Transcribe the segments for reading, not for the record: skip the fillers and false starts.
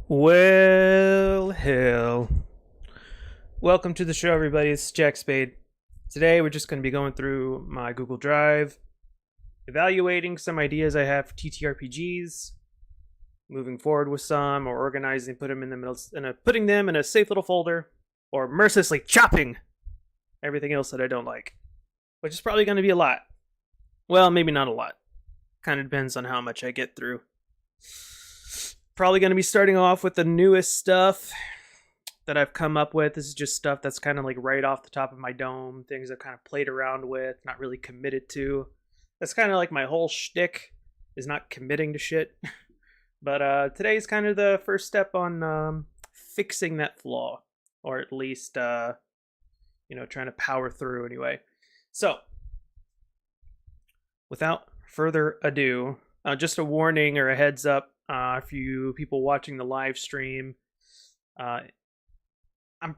Well, hell. Welcome to the show, everybody. It's Jack Spade. Today, we're just going to be going through my Google Drive, evaluating some ideas I have for TTRPGs, moving forward with some, or organizing, put them in the middle, putting them in a safe little folder, or mercilessly chopping everything else that I don't like, which is probably going to be a lot. Well, maybe not a lot. Kind of depends on how much I get through. Probably going to be starting off with the newest stuff that I've come up with. This is just stuff that's kind of like right off the top of my dome, things I've kind of played around with, not really committed to. That's kind of like my whole shtick, is not committing to shit. But today's kind of the first step on fixing that flaw, or at least, trying to power through anyway. So, without further ado, just a warning or a heads up. For you people watching the live stream, I'm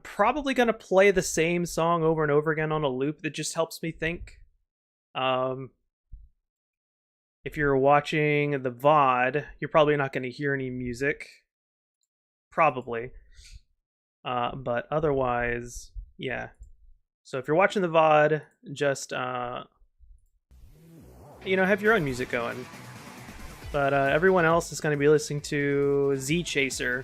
probably going to play the same song over and over again on a loop. That just helps me think. If you're watching the VOD, you're probably not going to hear any music. Probably. But otherwise, yeah. So if you're watching the VOD, just, have your own music going. But everyone else is going to be listening to Z Chaser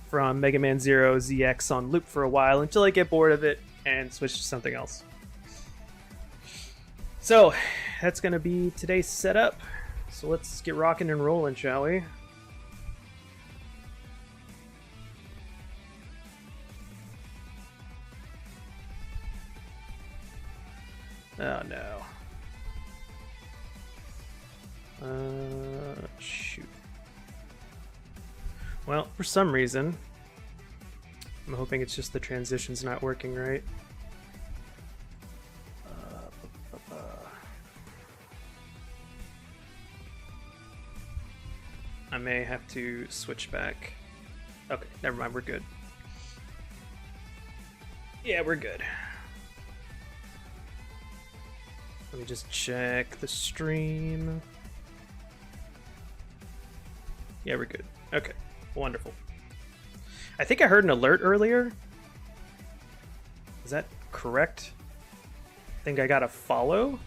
from Mega Man Zero ZX on loop for a while until I get bored of it and switch to something else. So that's going to be today's setup. So let's get rocking and rolling, shall we? Oh no. Shoot. Well, for some reason, I'm hoping it's just the transition's not working right. I may have to switch back. Okay, never mind, we're good. Yeah, we're good. Let me just check the stream. Yeah, we're good. Okay, wonderful. I think I heard an alert earlier. Is that correct? I think I got a follow.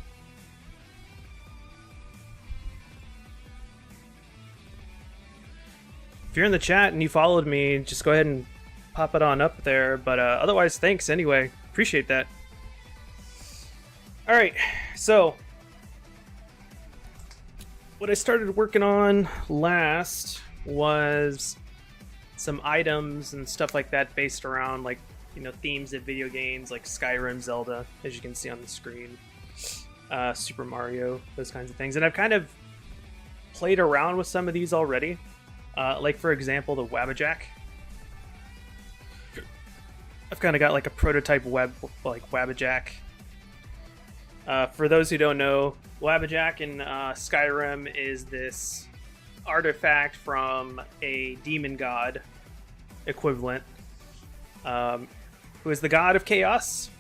If you're in the chat and you followed me, just go ahead and pop it on up there. But otherwise, thanks anyway. Appreciate that. All right, so what I started working on last was some items and stuff like that based around like, themes of video games like Skyrim, Zelda, as you can see on the screen, Super Mario, those kinds of things. And I've kind of played around with some of these already. Like for example, the Wabbajack. I've kind of got like a prototype Wabbajack. For those who don't know, Wabbajack in Skyrim is this artifact from a demon god equivalent, who is the god of chaos.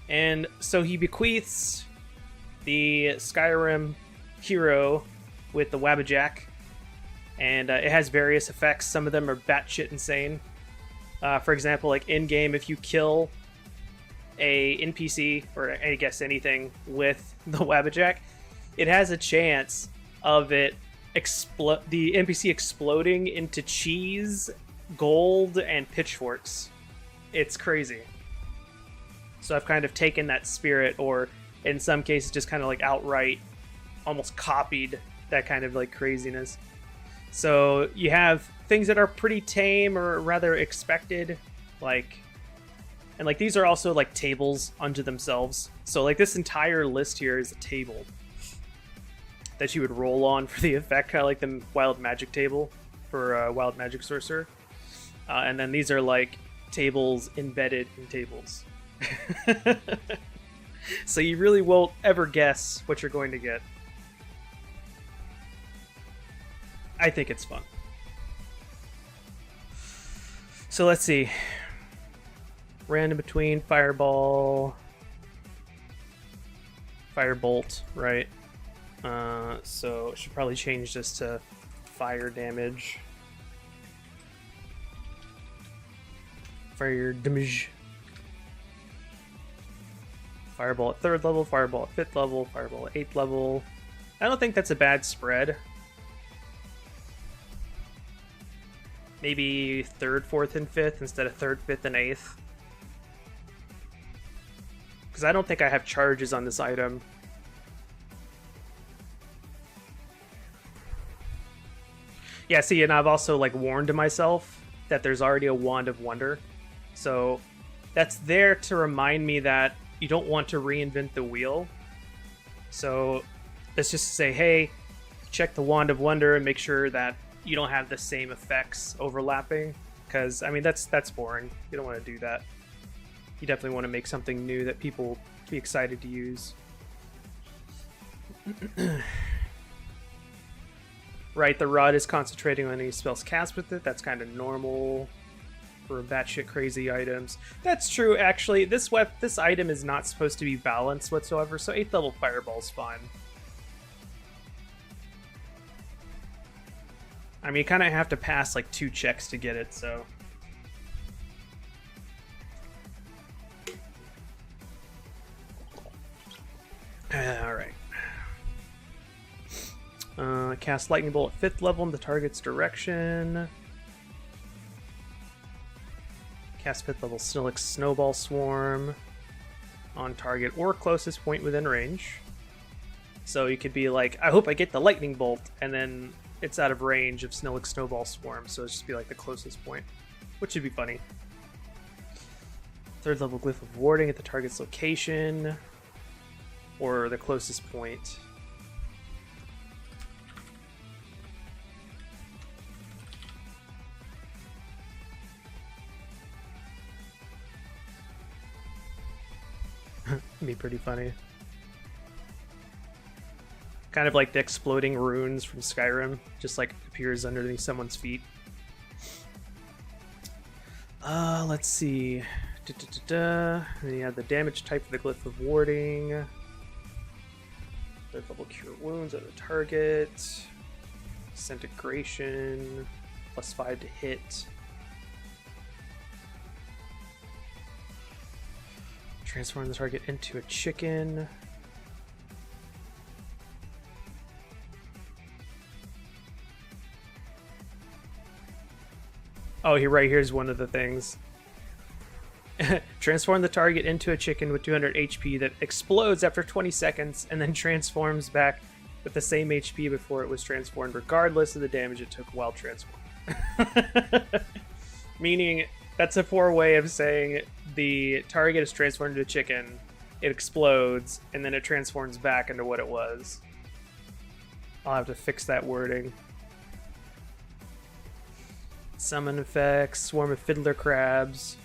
And so he bequeaths the Skyrim hero with the Wabbajack, and it has various effects. Some of them are batshit insane. For example, like in-game, if you kill a NPC, or I guess anything, with the Wabbajack, it has a chance of the NPC exploding into cheese, gold, and pitchforks. It's crazy. So I've kind of taken that spirit, or in some cases just kind of like outright almost copied that kind of like craziness. So you have things that are pretty tame, or rather expected, and like these are also like tables unto themselves. So like this entire list here is a table that you would roll on for the effect, kind of like the Wild Magic table for Wild Magic Sorcerer. And then these are like tables embedded in tables. So you really won't ever guess what you're going to get. I think it's fun. So let's see. Random between Fireball, Firebolt, right? So I should probably change this to fire damage. Fire damage. Fireball at 3rd level, Fireball at 5th level, Fireball at 8th level. I don't think that's a bad spread. Maybe 3rd, 4th, and 5th instead of 3rd, 5th, and 8th. Because I don't think I have charges on this item. Yeah, see, and I've also like warned myself that there's already a Wand of Wonder. So that's there to remind me that you don't want to reinvent the wheel. So let's just say, hey, check the Wand of Wonder and make sure that you don't have the same effects overlapping. Because, I mean, that's boring. You don't want to do that. You definitely want to make something new that people will be excited to use. Right, the rod is concentrating on any spells cast with it. That's kind of normal for batshit crazy items. That's true, actually. This item is not supposed to be balanced whatsoever, so 8th level Fireball's fine. I mean, you kind of have to pass like 2 checks to get it, so... Alright. Cast Lightning Bolt at 5th level in the target's direction. Cast 5th level Snillick Snowball Swarm on target or closest point within range. So you could be like, I hope I get the Lightning Bolt, and then it's out of range of Snillick Snowball Swarm, so it'll just be like the closest point, which would be funny. 3rd level Glyph of Warding at the target's location or the closest point. Be pretty funny. Kind of like the exploding runes from Skyrim, just like appears underneath someone's feet. Let's see. And then you have the damage type for the Glyph of Warding. 3rd level Cure Wounds on the target. Disintegration. +5 to hit. Transform the target into a chicken. Oh, right here's one of the things. Transform the target into a chicken with 200 HP that explodes after 20 seconds and then transforms back with the same HP before it was transformed, regardless of the damage it took while transformed. Meaning, that's a 4-way of saying the target is transformed into a chicken, it explodes, and then it transforms back into what it was. I'll have to fix that wording. Summon effects, swarm of fiddler crabs.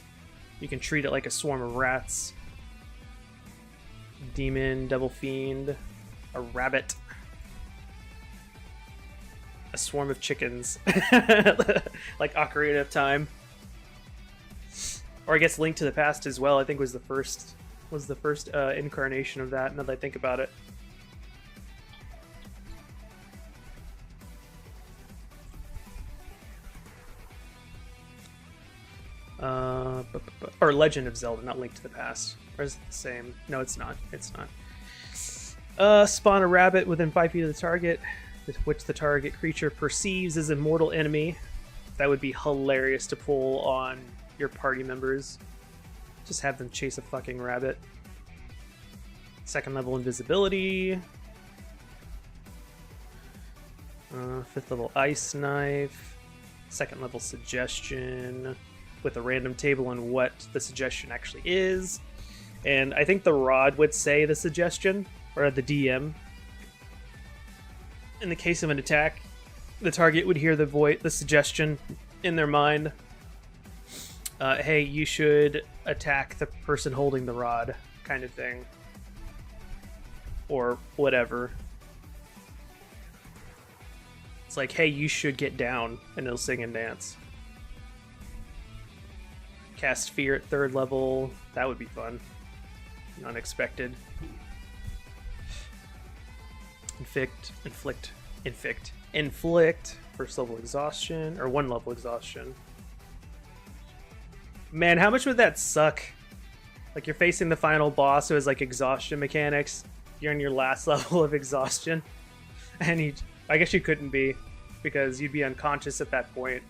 You can treat it like a swarm of rats. Demon, devil fiend, a rabbit. A swarm of chickens. Like Ocarina of Time. Or I guess Link to the Past as well, I think was the first incarnation of that, now that I think about it. Or Legend of Zelda, not Link to the Past. Or is it the same? No, it's not. It's not. Spawn a rabbit within 5 feet of the target, which the target creature perceives as a mortal enemy. That would be hilarious to pull on your party members. Just have them chase a fucking rabbit. 2nd level invisibility. 5th level ice knife. 2nd level suggestion with a random table on what the suggestion actually is. And I think the rod would say the suggestion, or the DM. In the case of an attack, the target would hear the suggestion in their mind. Hey, you should attack the person holding the rod, kind of thing. Or whatever. It's like, hey, you should get down, and it'll sing and dance. Cast Fear at 3rd level. That would be fun. Unexpected. Inflict. 1st level exhaustion, or 1 level exhaustion. Man, how much would that suck? Like, you're facing the final boss who has, like, exhaustion mechanics. You're in your last level of exhaustion. And I guess you couldn't be, because you'd be unconscious at that point.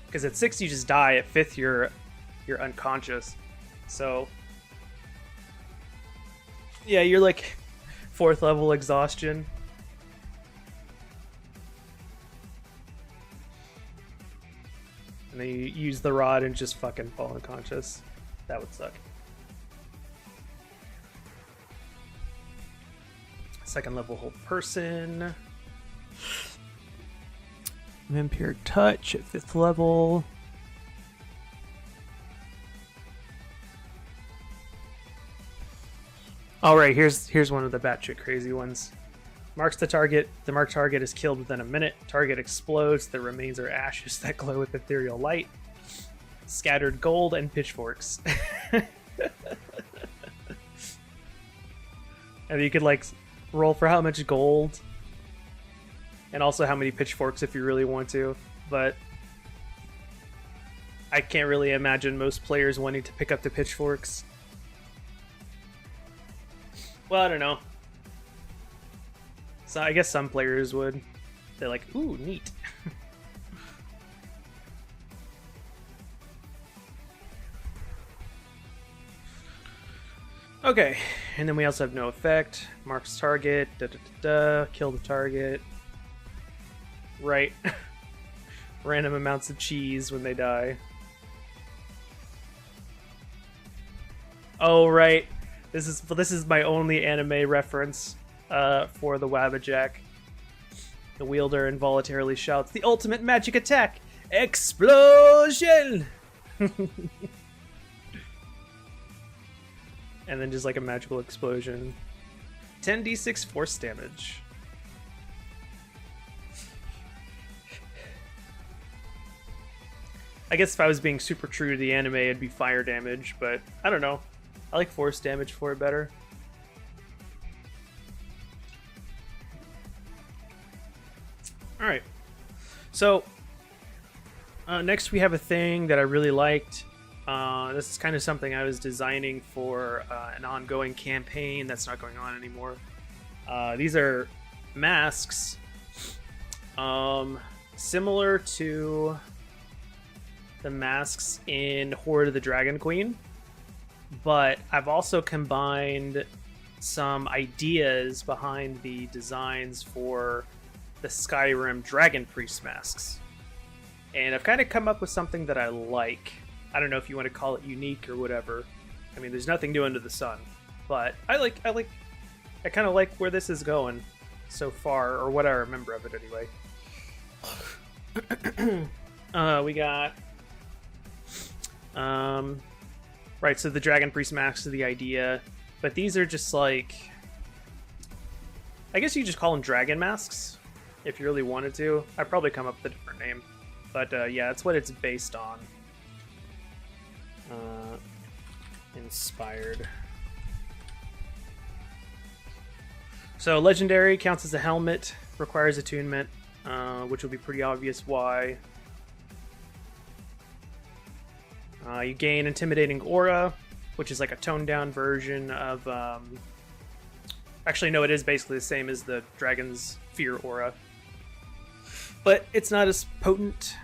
Because at 6 you just die, at 5th you're unconscious. So, yeah, you're like 4th level exhaustion. And then you use the rod and just fucking fall unconscious. That would suck. Second level hold person. Vampire touch at 5th level. Alright, here's one of the batshit crazy ones. Marks the target. The marked target is killed within a minute. Target explodes. The remains are ashes that glow with ethereal light. Scattered gold and pitchforks. And you could like roll for how much gold and also how many pitchforks if you really want to, but I can't really imagine most players wanting to pick up the pitchforks. Well, I don't know. So I guess some players would. They're like, ooh, neat. Okay, and then we also have no effect. Marks target, kill the target. Right. Random amounts of cheese when they die. Oh, right. This is my only anime reference for the Wabajack. The wielder involuntarily shouts, "The ultimate magic attack! Explosion!" And then just like a magical explosion. 10d6 force damage. I guess if I was being super true to the anime, it'd be fire damage, but I don't know. I like force damage for it better. Alright. So, next we have a thing that I really liked. This is kind of something I was designing for an ongoing campaign that's not going on anymore. These are masks similar to the masks in Horde of the Dragon Queen, but I've also combined some ideas behind the designs for the Skyrim Dragon Priest masks. And I've kind of come up with something that I like. I don't know if you want to call it unique or whatever. I mean, there's nothing new under the sun, but I kind of like where this is going so far, or what I remember of it anyway. We got right, so the Dragon Priest masks are the idea, but these are just like, I guess you just call them dragon masks if you really wanted to. I'd probably come up with a different name, but yeah, that's what it's based on. Inspired. So legendary counts as a helmet, requires attunement, which will be pretty obvious why. You gain intimidating aura, which is like a toned down version of actually no, it is basically the same as the dragon's fear aura, but it's not as potent.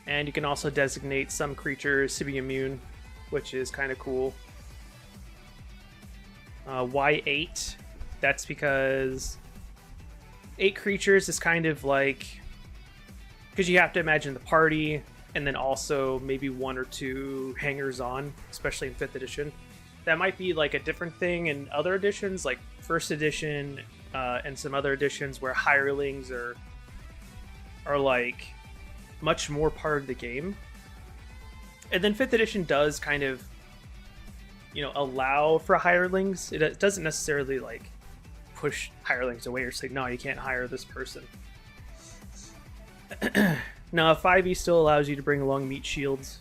And you can also designate some creatures to be immune, which is kind of cool. Why 8? That's because 8 creatures is kind of like, because you have to imagine the party, and then also maybe 1 or 2 hangers-on, especially in 5th edition. That might be like a different thing in other editions, like 1st edition and some other editions where hirelings are like much more part of the game. And then 5th edition does kind of, you know, allow for hirelings. It doesn't necessarily like push hirelings away or say, no, you can't hire this person. Now, 5e still allows you to bring along meat shields.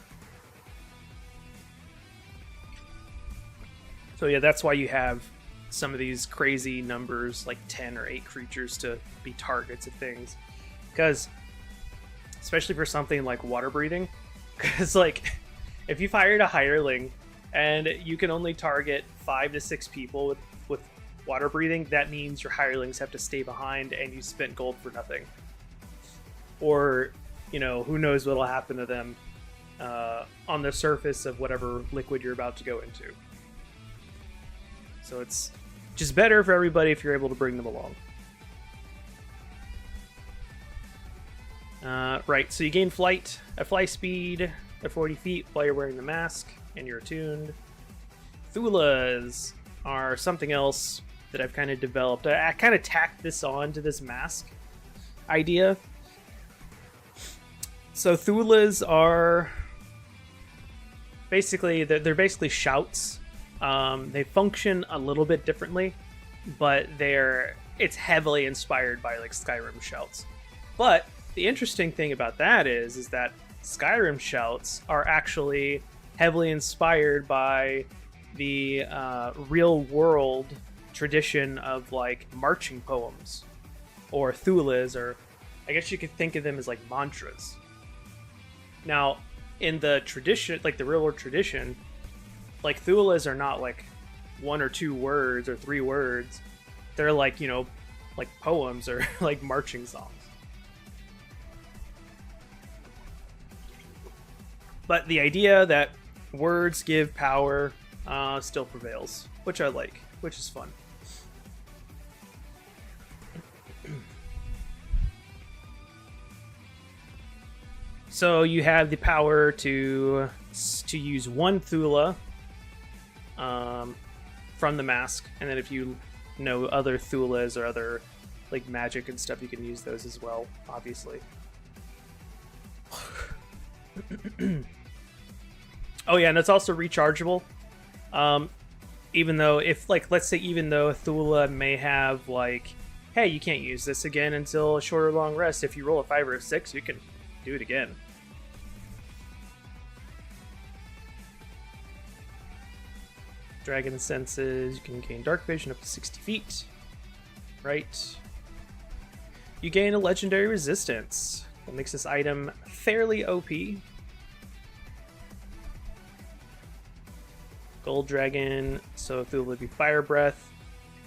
So yeah, that's why you have some of these crazy numbers, like 10 or 8 creatures to be targets of things. because especially for something like water breathing, because like if you've hired a hireling and you can only target 5 to 6 people with water breathing, that means your hirelings have to stay behind and you spent gold for nothing. Or, you know, who knows what'll happen to them on the surface of whatever liquid you're about to go into. So it's just better for everybody if you're able to bring them along. Right, so you gain flight, a fly speed of 40 feet while you're wearing the mask and you're attuned. Thulas are something else that I've kind of developed. I kind of tacked this on to this mask idea. So Thulas are basically, they're basically shouts. They function a little bit differently, but it's heavily inspired by like Skyrim shouts. But the interesting thing about that is that Skyrim shouts are actually heavily inspired by the real world tradition of like marching poems or thulas, or I guess you could think of them as like mantras. Now, in the tradition, like the real world tradition, like thulas are not like 1 or 2 words or 3 words. They're like, you know, like poems or like marching songs. But the idea that words give power still prevails, which I like, which is fun. So you have the power to use 1 Thula from the mask, and then if you know other Thulas or other like magic and stuff, you can use those as well, obviously. Oh yeah, and it's also rechargeable. Even though let's say even though a Thula may have like, hey, you can't use this again until a short or long rest, if you roll a 5 or a 6, you can do it again. Dragon senses, you can gain dark vision up to 60 feet. Right. You gain a legendary resistance. That makes this item fairly OP. Gold Dragon, so Thula would be Fire Breath.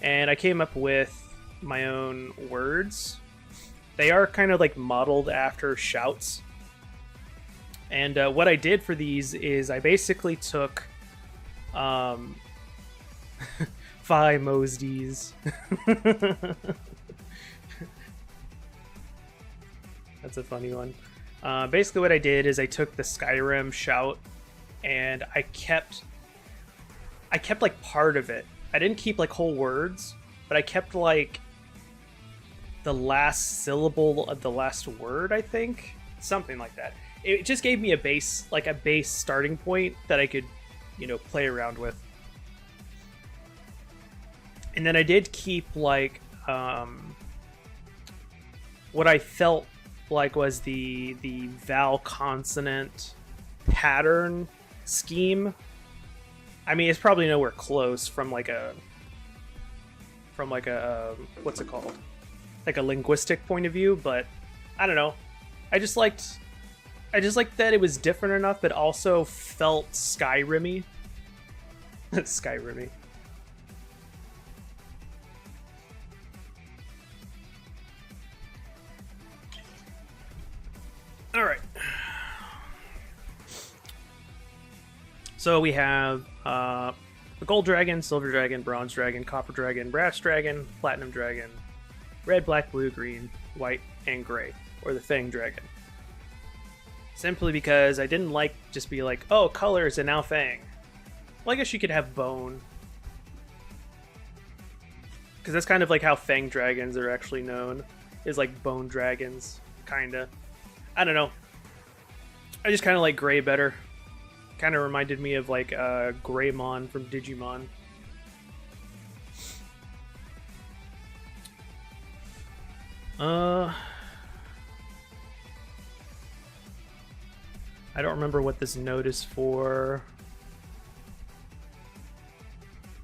And I came up with my own words. They are kind of like modeled after shouts. And what I did for these is I basically took Phi Mosdies. That's a funny one. Basically what I did is I took the Skyrim shout and I kept like part of it. I didn't keep like whole words, but I kept like the last syllable of the last word, I think. Something like that. It just gave me a base starting point that I could, you know, play around with. And then I did keep like what I felt like was the vowel consonant pattern scheme. I mean, it's probably nowhere close from like a what's it called? Like a linguistic point of view, but I don't know. I just liked that it was different enough, but also felt Skyrim-y. Skyrim-y. All right. So we have the Gold Dragon, Silver Dragon, Bronze Dragon, Copper Dragon, Brass Dragon, Platinum Dragon, Red, Black, Blue, Green, White, and Gray, or the Fang Dragon. Simply because I didn't like just be like, oh, colors and now Fang. Well, I guess you could have Bone. Because that's kind of like how Fang Dragons are actually known, is like Bone Dragons, kinda. I don't know. I just kind of like Gray better. Kind of reminded me of like Greymon from Digimon. I don't remember what this note is for.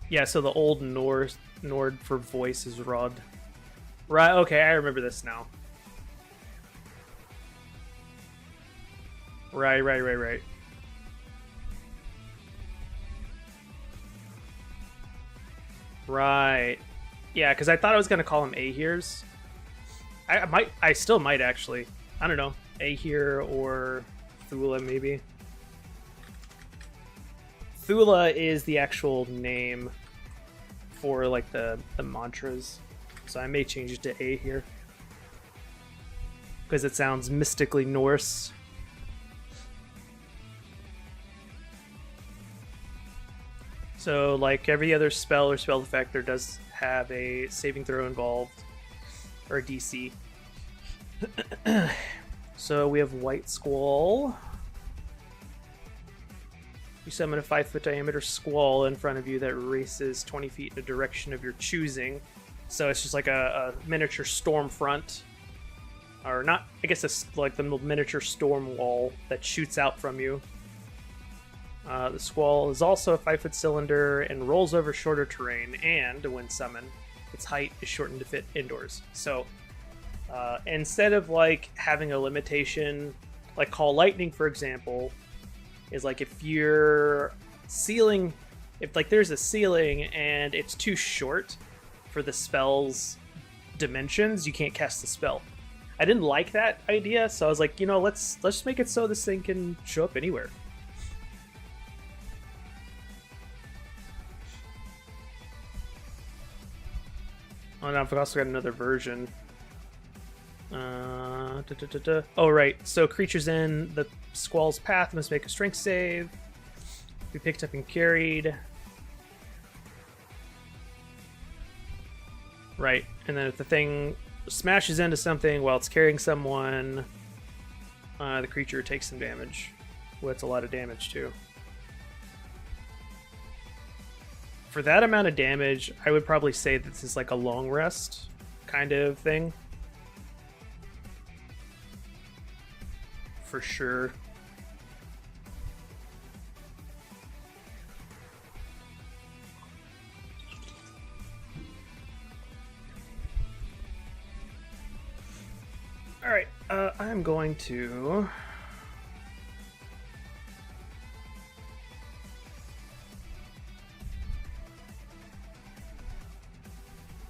Yeah, so the old Nord for voice is Rod. Right, okay, I remember this now. Right, right, right, right. Right. Yeah, because I thought I was gonna call him Ahirs. I still might actually. I don't know. Ahir or Thula maybe. Thula is the actual name for like the mantras, so I may change it to Ahir because it sounds mystically Norse. So, like every other spell or spell effect, there does have a saving throw involved, or a DC. So we have White Squall. You summon a 5-foot diameter squall in front of you that races 20 feet in a direction of your choosing. So it's just like a miniature storm front. Or not, I guess it's like the miniature storm wall that shoots out from you. The squall is also a 5-foot cylinder and rolls over shorter terrain, and when summoned, its height is shortened to fit indoors. So instead of like having a limitation, like Call Lightning, for example, is like if you're ceiling, if like there's a ceiling and it's too short for the spell's dimensions, you can't cast the spell. I didn't like that idea, so I was like, you know, let's just make it so this thing can show up anywhere. Oh, and I've also got another version. Oh, right. So creatures in the squall's path must make a strength save. Be picked up and carried. Right. And then if the thing smashes into something while it's carrying someone, the creature takes some damage. Well, that's a lot of damage, too. For that amount of damage, I would probably say that this is like a long rest kind of thing. For sure. All right, I'm going to...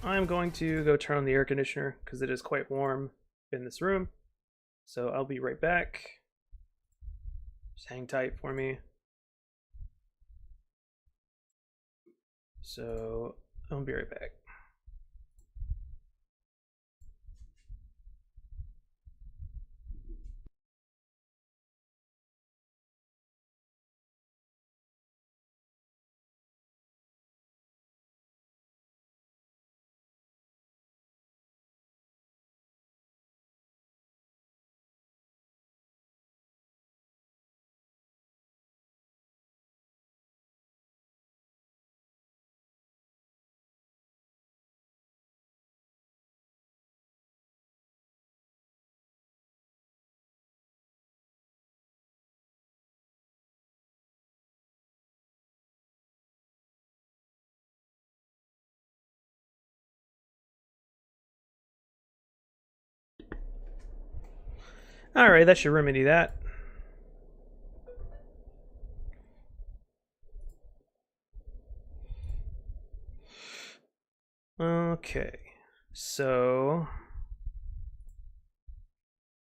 I'm going to go turn on the air conditioner because it is quite warm in this room. So I'll be right back. Just hang tight for me. So I'll be right back. All right, that should remedy that. Okay, so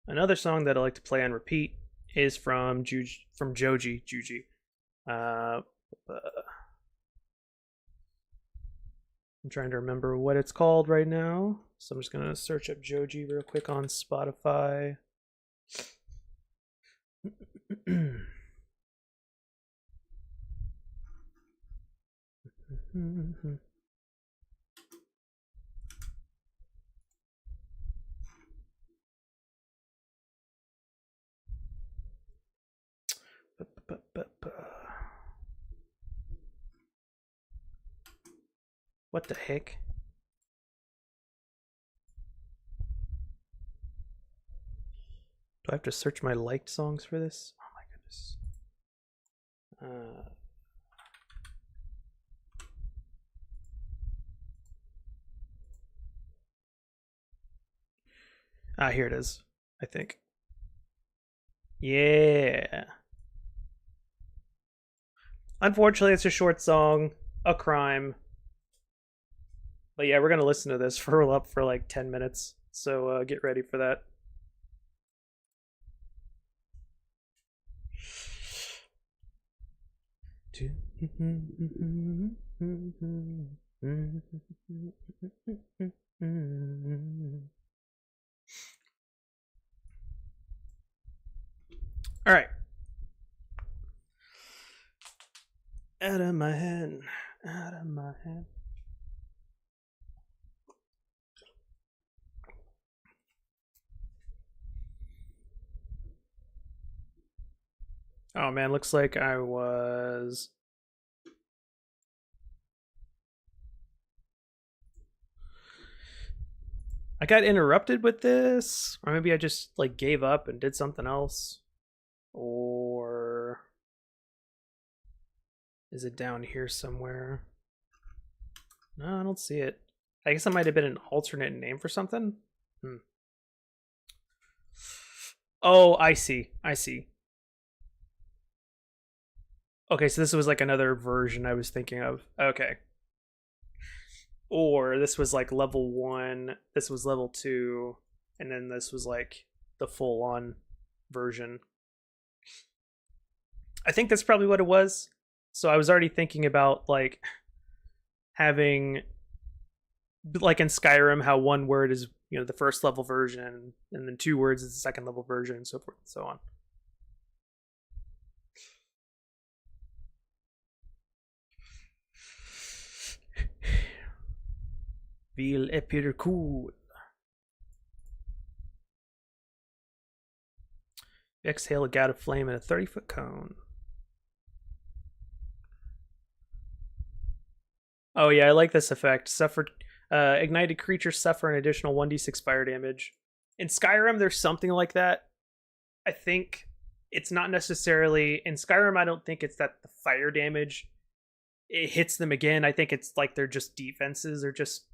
another song that I like to play on repeat is from Joji. I'm trying to remember what it's called right now, so I'm just gonna search up Joji real quick on Spotify. What the heck? Do I have to search my liked songs for this? Oh my goodness. Here it is, I think. Yeah. Unfortunately, it's a short song, a crime. But yeah, we're gonna listen to this for up for like 10 minutes. So get ready for that. All right. Out of my head. Out of my head. Oh man, looks like I got interrupted with this, or maybe I just like gave up and did something else. Or is it down here somewhere? No, I don't see it. I guess it might have been an alternate name for something. Oh, I see. I see. Okay, so this was like another version I was thinking of. Okay. Or this was like level 1, this was level 2, and then this was like the full on version. I think that's probably what it was. So I was already thinking about like having, like in Skyrim, how one word is, the first level version, and then 2 words is the second level version, and so forth and so on. Vil epir cool. Exhale a gout of flame in a 30-foot cone. Oh yeah, I like this effect. Ignited creatures suffer an additional 1d6 fire damage. In Skyrim, there's something like that. I think it's not necessarily in Skyrim. I don't think it's that the fire damage it hits them again. I think it's like they're just defenses are just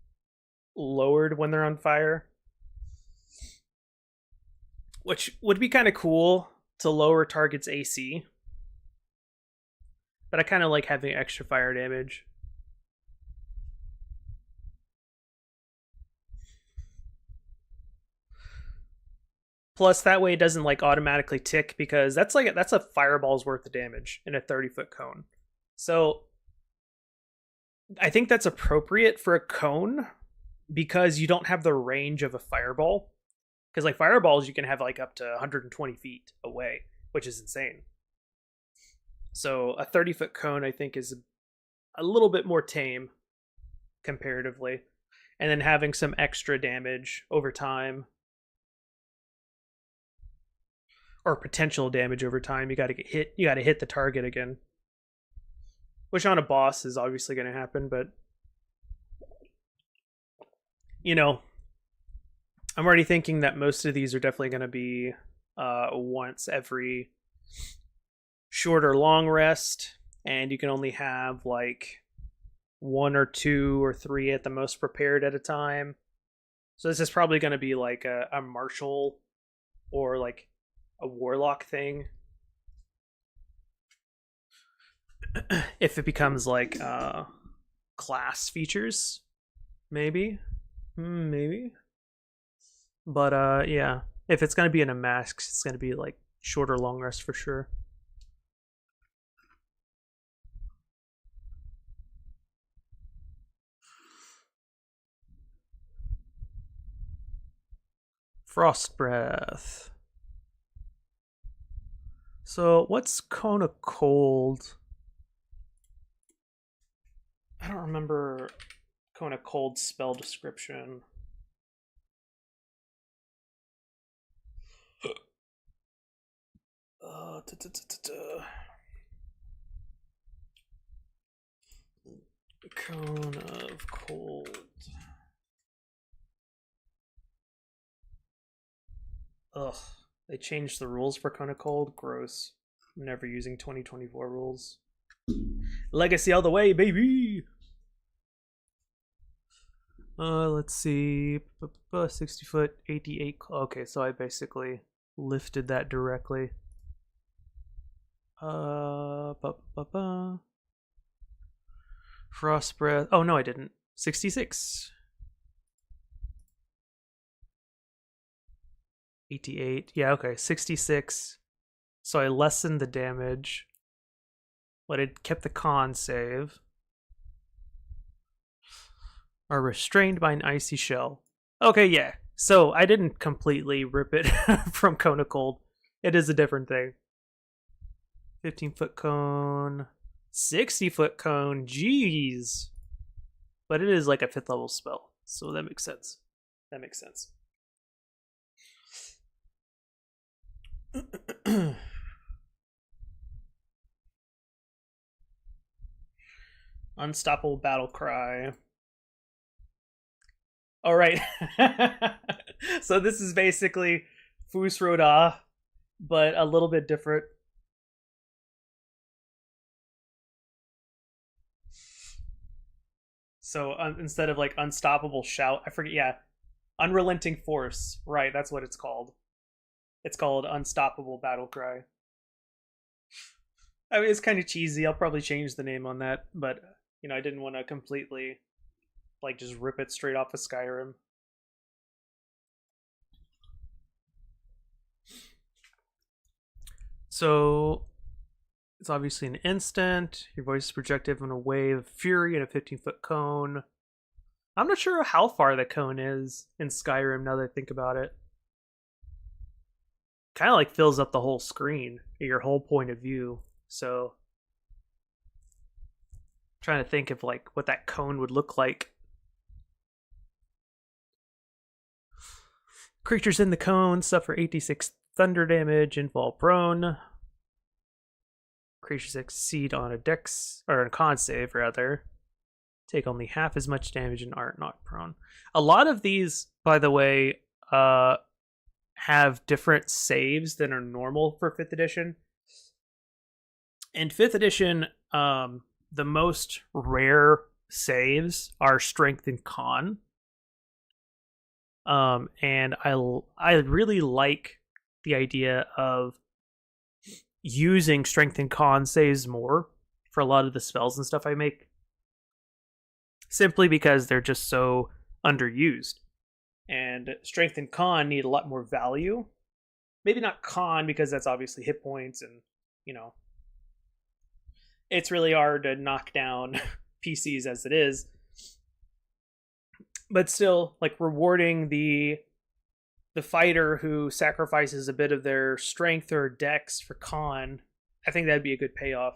lowered when they're on fire, which would be kind of cool to lower targets' AC. But I kind of like having extra fire damage. Plus, that way it doesn't like automatically tick, because that's a fireball's worth of damage in a 30-foot cone. So I think that's appropriate for a cone because you don't have the range of a fireball. Because like fireballs, you can have like up to 120 feet away, which is insane. So a 30-foot cone, I think, is a little bit more tame comparatively, and then having some extra damage over time, or potential damage over time. You got to get hit. You got to hit the target again, which on a boss is obviously going to happen. But I'm already thinking that most of these are definitely going to be once every short or long rest, and you can only have like 1 or 2 or 3 at the most prepared at a time. So this is probably going to be like a martial or like a warlock thing. If it becomes like class features, maybe. But yeah, if it's going to be in a mask, it's going to be like short or long rest for sure. Frost breath. So what's Cone of Cold? I don't remember Cone of Cold spell description. Cone of Cold. Ugh. They changed the rules for Cone of Cold. Gross. I'm never using 2024 rules. Legacy all the way, baby! Let's see. 60 foot, 88. Okay, so I basically lifted that directly. Ba, ba, ba. Frost breath. Oh no, I didn't. 66. 88. Yeah, okay. 66. So I lessened the damage, but it kept the con save. Are restrained by an icy shell. Okay, yeah. So I didn't completely rip it from Cone of Cold. It is a different thing. 15-foot cone. 60-foot cone. Jeez. But it is like a 5th level spell, so that makes sense. That makes sense. Unstoppable battle cry. All right. So this is basically Fus Roda, but a little bit different. So instead of like unstoppable shout, I forget. Yeah, unrelenting force. Right, that's what it's called. It's called unstoppable battle cry. I mean, it's kind of cheesy. I'll probably change the name on that, but you know, I didn't want to completely like just rip it straight off of Skyrim. So it's obviously an instant. Your voice is projected in a wave of fury in a 15-foot cone. I'm not sure how far the cone is in Skyrim now that I think about it. Kind of like fills up the whole screen, your whole point of view. So I'm trying to think of like what that cone would look like. Creatures in the cone suffer 86 thunder damage and fall prone. Creatures succeed on a dex or a con save rather. Take only half as much damage and aren't knocked prone. A lot of these, by the way, have different saves than are normal for 5th edition. In 5th edition, the most rare saves are strength and con. And I really like the idea of using strength and con saves more for a lot of the spells and stuff I make, simply because they're just so underused. And strength and con need a lot more value. Maybe not con, because that's obviously hit points and, you know, it's really hard to knock down PCs as it is. But still, like rewarding the fighter who sacrifices a bit of their strength or dex for con, I think that'd be a good payoff.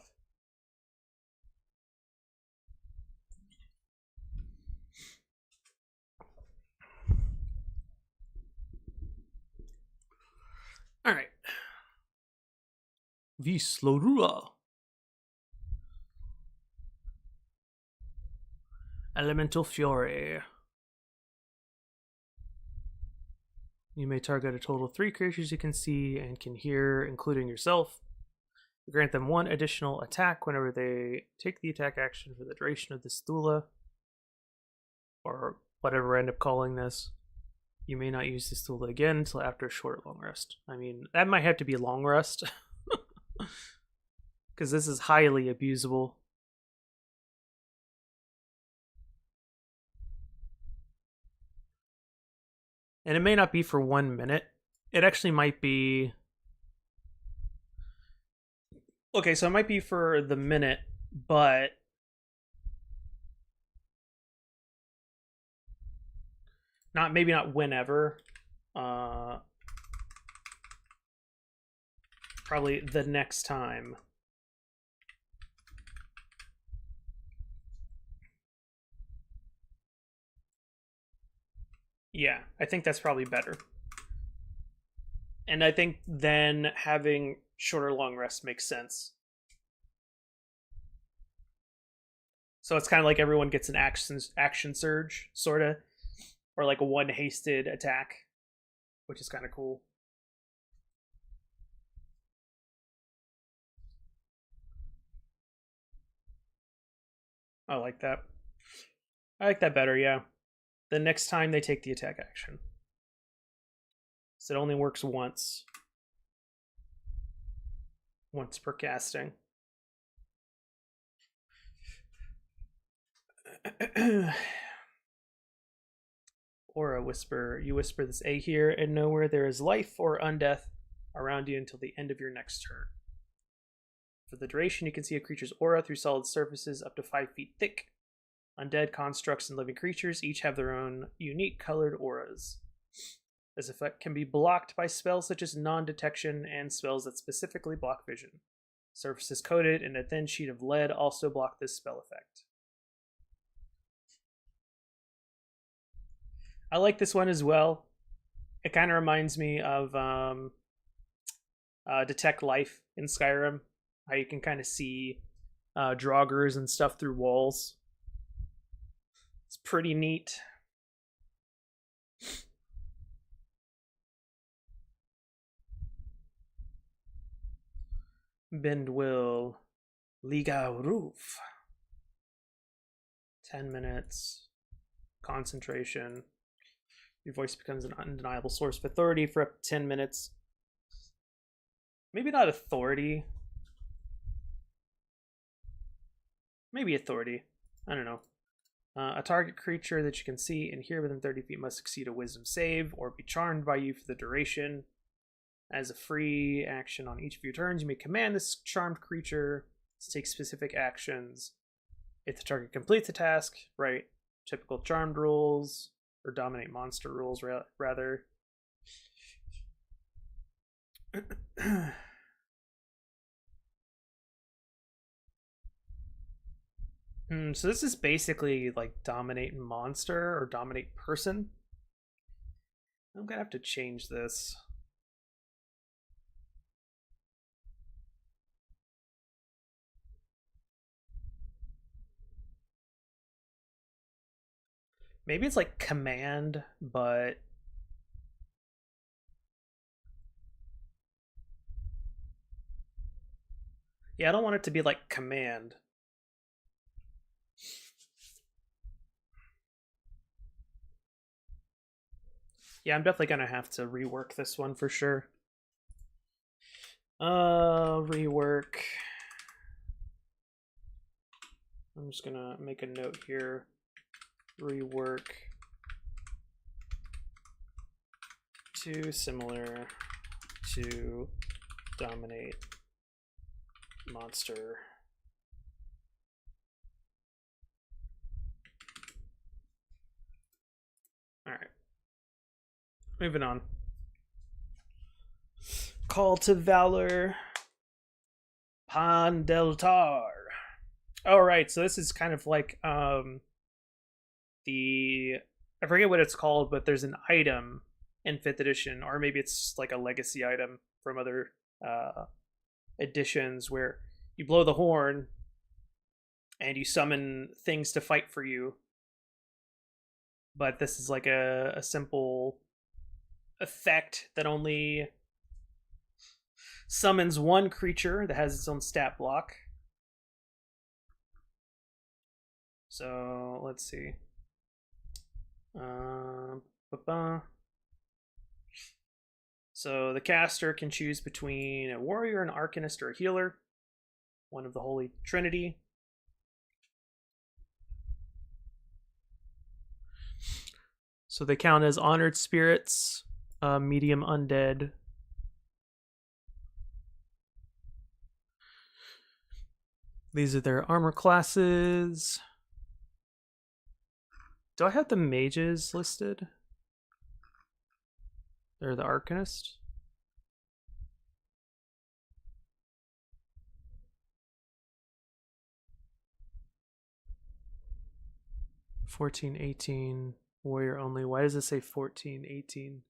All right. Vislorua. Elemental Fury. You may target a total of 3 creatures you can see and can hear, including yourself. Grant them 1 additional attack whenever they take the attack action for the duration of the Stula, or whatever I end up calling this. You may not use the Stula again until after a short long rest. I mean, that might have to be long rest, because this is highly abusable. And it may not be for 1 minute. It actually might be... Okay, so it might be for the minute, but... maybe not whenever. Probably the next time. Yeah, I think that's probably better. And I think then having shorter long rests makes sense. So it's kind of like everyone gets an action surge, sort of, or like a 1 hasted attack, which is kind of cool. I like that. I like that better, yeah. The next time they take the attack action. So it only works once. once per casting. Aura whisper. You whisper this A here and know where there is life or undeath around you until the end of your next turn. For the duration, you can see a creature's aura through solid surfaces up to 5 feet thick. Undead constructs and living creatures each have their own unique colored auras. This effect can be blocked by spells such as non-detection and spells that specifically block vision. Surfaces coated in a thin sheet of lead also block this spell effect. I like this one as well. It kind of reminds me of Detect Life in Skyrim. How you can kind of see draugrs and stuff through walls. It's pretty neat. Bend will Liga Roof. 10 minutes. Concentration. Your voice becomes an undeniable source of authority for up to 10 minutes. Maybe not authority. Maybe authority. I don't know. A target creature that you can see and hear within 30 feet must succeed a wisdom save or be charmed by you for the duration. As a free action on each of your turns, you may command this charmed creature to take specific actions. If the target completes the task, right, typical charmed rules, or dominate monster rules, rather. So this is basically like dominate monster or dominate person. I'm gonna have to change this. Maybe it's like command, but yeah, I don't want it to be like command. Yeah, I'm definitely gonna have to rework this one for sure. Rework. I'm just gonna make a note here. Rework to similar to dominate monster. All right. Moving on. Call to Valor. Pandeltar. All right, so this is kind of like I forget what it's called, but there's an item in 5th edition, or maybe it's like a legacy item from other editions where you blow the horn and you summon things to fight for you. But this is like a simple effect that only summons one creature that has its own stat block. So let's see. So the caster can choose between a warrior, an arcanist, or a healer, one of the Holy Trinity. So they count as honored spirits, medium undead. These are their armor classes. Do I have the mages listed? They're the arcanist. $14, $18, warrior only. Why does it say 14, 18?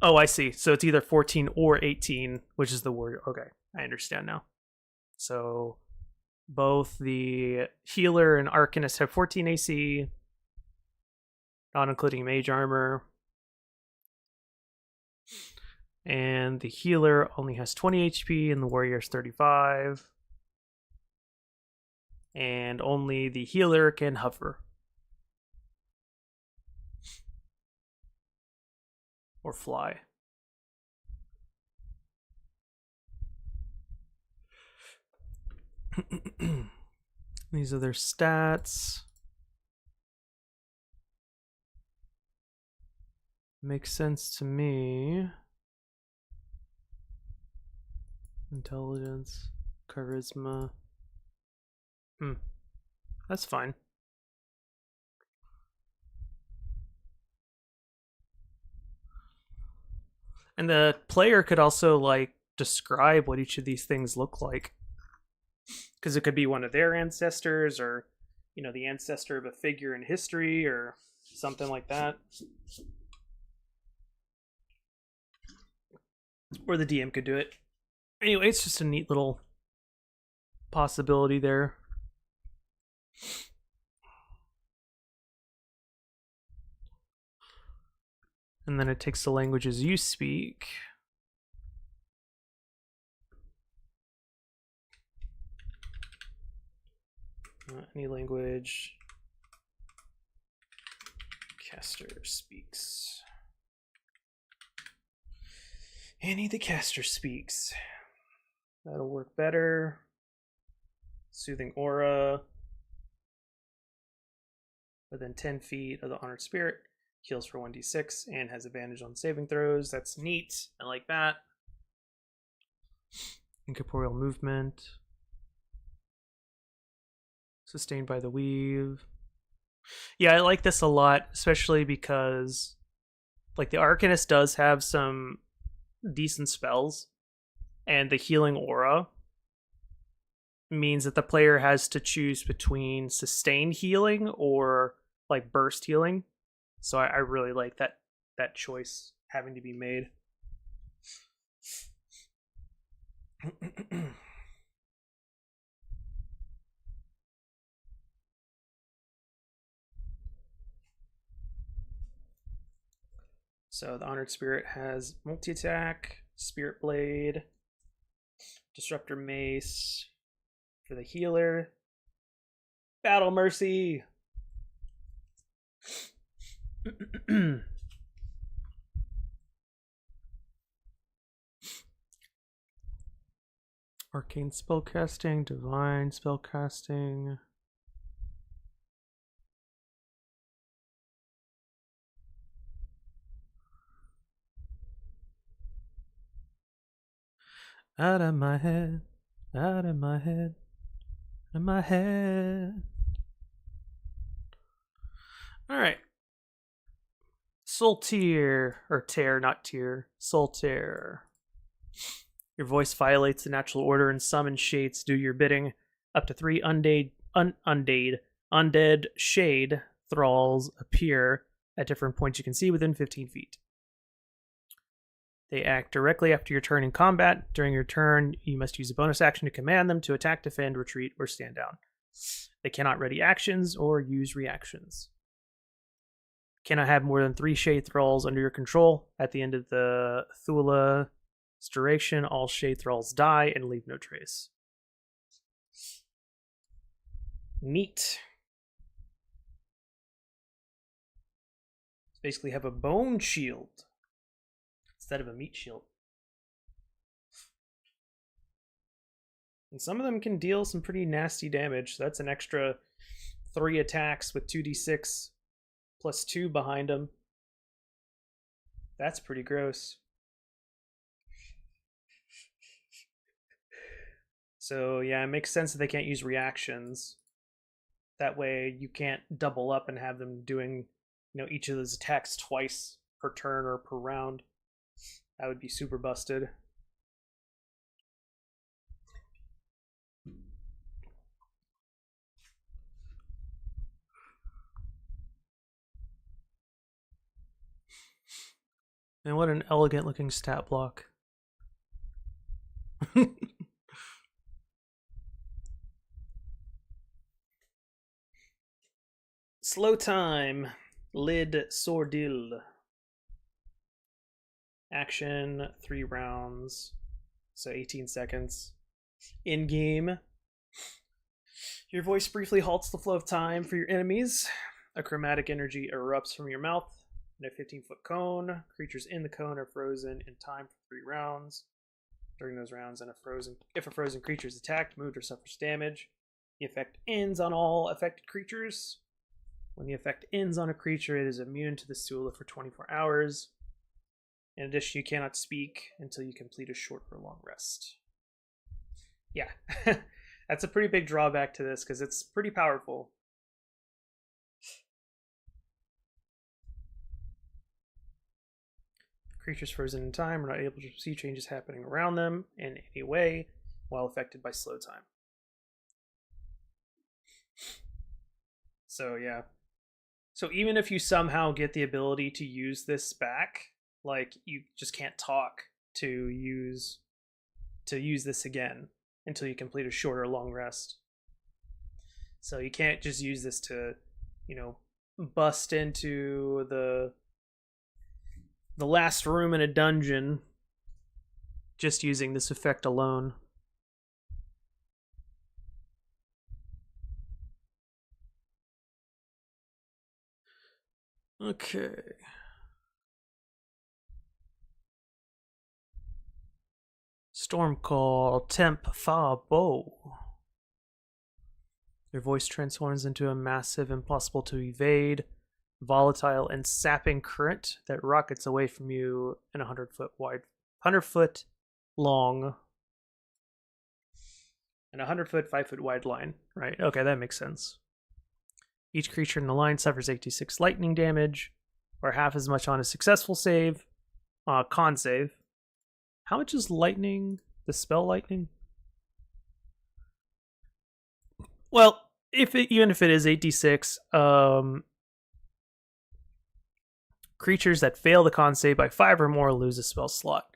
Oh, I see. So it's either 14 or 18, which is the warrior. Okay, I understand now. So both the healer and arcanist have 14 AC, not including mage armor. And the healer only has 20 HP and the warrior is 35. And only the healer can hover. Or fly. These are their stats. Makes sense to me. Intelligence, charisma. That's fine. And the player could also like describe what each of these things look like, because it could be one of their ancestors, or the ancestor of a figure in history, or something like that. Or the DM could do it. Anyway, it's just a neat little possibility there. And then it takes the languages you speak. Any language caster speaks. Any the caster speaks. That'll work better. Soothing aura. Within 10 feet of the honored spirit. Heals for 1d6 and has advantage on saving throws. That's neat. I like that. Incorporeal movement. Sustained by the weave. Yeah, I like this a lot, especially because like the Arcanist does have some decent spells, and the healing aura means that the player has to choose between sustained healing or like burst healing. So I really like that choice having to be made. So the Honored Spirit has multi-attack, Spirit Blade, Disruptor Mace for the healer, Battle Mercy. Arcane spellcasting, divine spellcasting. Out of my head, out of my head, out of my head. All right. Soul Tear, or Tear, not Tear. Soul Tear. Your voice violates the natural order and summons shades to do your bidding. Up to 3 undead shade thralls appear at different points you can see within 15 feet. They act directly after your turn in combat. During your turn, you must use a bonus action to command them to attack, defend, retreat, or stand down. They cannot ready actions or use reactions. Cannot have more than 3 shade thralls under your control. At the end of the Thula's duration, all shade thralls die and leave no trace. Neat. Basically have a bone shield instead of a meat shield. And some of them can deal some pretty nasty damage. So that's an extra 3 attacks with 2d6 plus 2 behind them. That's pretty gross. So yeah, it makes sense that they can't use reactions. That way you can't double up and have them doing, each of those attacks twice per turn or per round. That would be super busted. And what an elegant looking stat block. Slow time. Lid Sordil. Action, 3 rounds. So 18 seconds. In game. Your voice briefly halts the flow of time for your enemies. A chromatic energy erupts from your mouth in a 15-foot cone. Creatures in the cone are frozen in time for 3 rounds. during those rounds, and if a frozen creature is attacked, moved, or suffers damage, the effect ends on all affected creatures. When the effect ends on a creature, it is immune to the Sula for 24 hours. In addition, you cannot speak until you complete a short or long rest. Yeah, that's a pretty big drawback to this because it's pretty powerful. Creatures frozen in time are not able to see changes happening around them in any way while affected by slow time. So yeah. So even if you somehow get the ability to use this back, like you just can't talk to use this again until you complete a short or long rest. So you can't just use this to, bust into the last room in a dungeon just using this effect alone. Okay. Stormcall, Temp, Fa, Bow. Your voice transforms into a massive, impossible to evade, volatile and sapping current that rockets away from you in a 100-foot long, and a 100-foot, 5-foot wide line. Right? Okay, that makes sense. Each creature in the line suffers 86 lightning damage, or half as much on a successful save, con save. How much is lightning? The spell lightning? Well, even if it is 86, creatures that fail the con save by 5 or more lose a spell slot.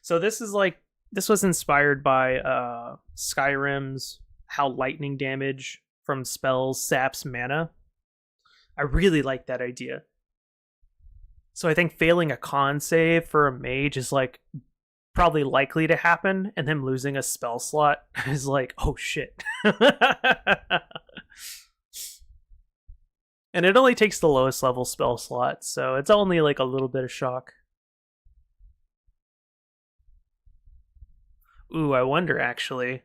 So this was inspired by Skyrim's how lightning damage from spells saps mana. I really like that idea. So I think failing a con save for a mage is like probably likely to happen, and him losing a spell slot is like, oh shit. And it only takes the lowest level spell slot, so it's only like a little bit of shock. Ooh, I wonder actually.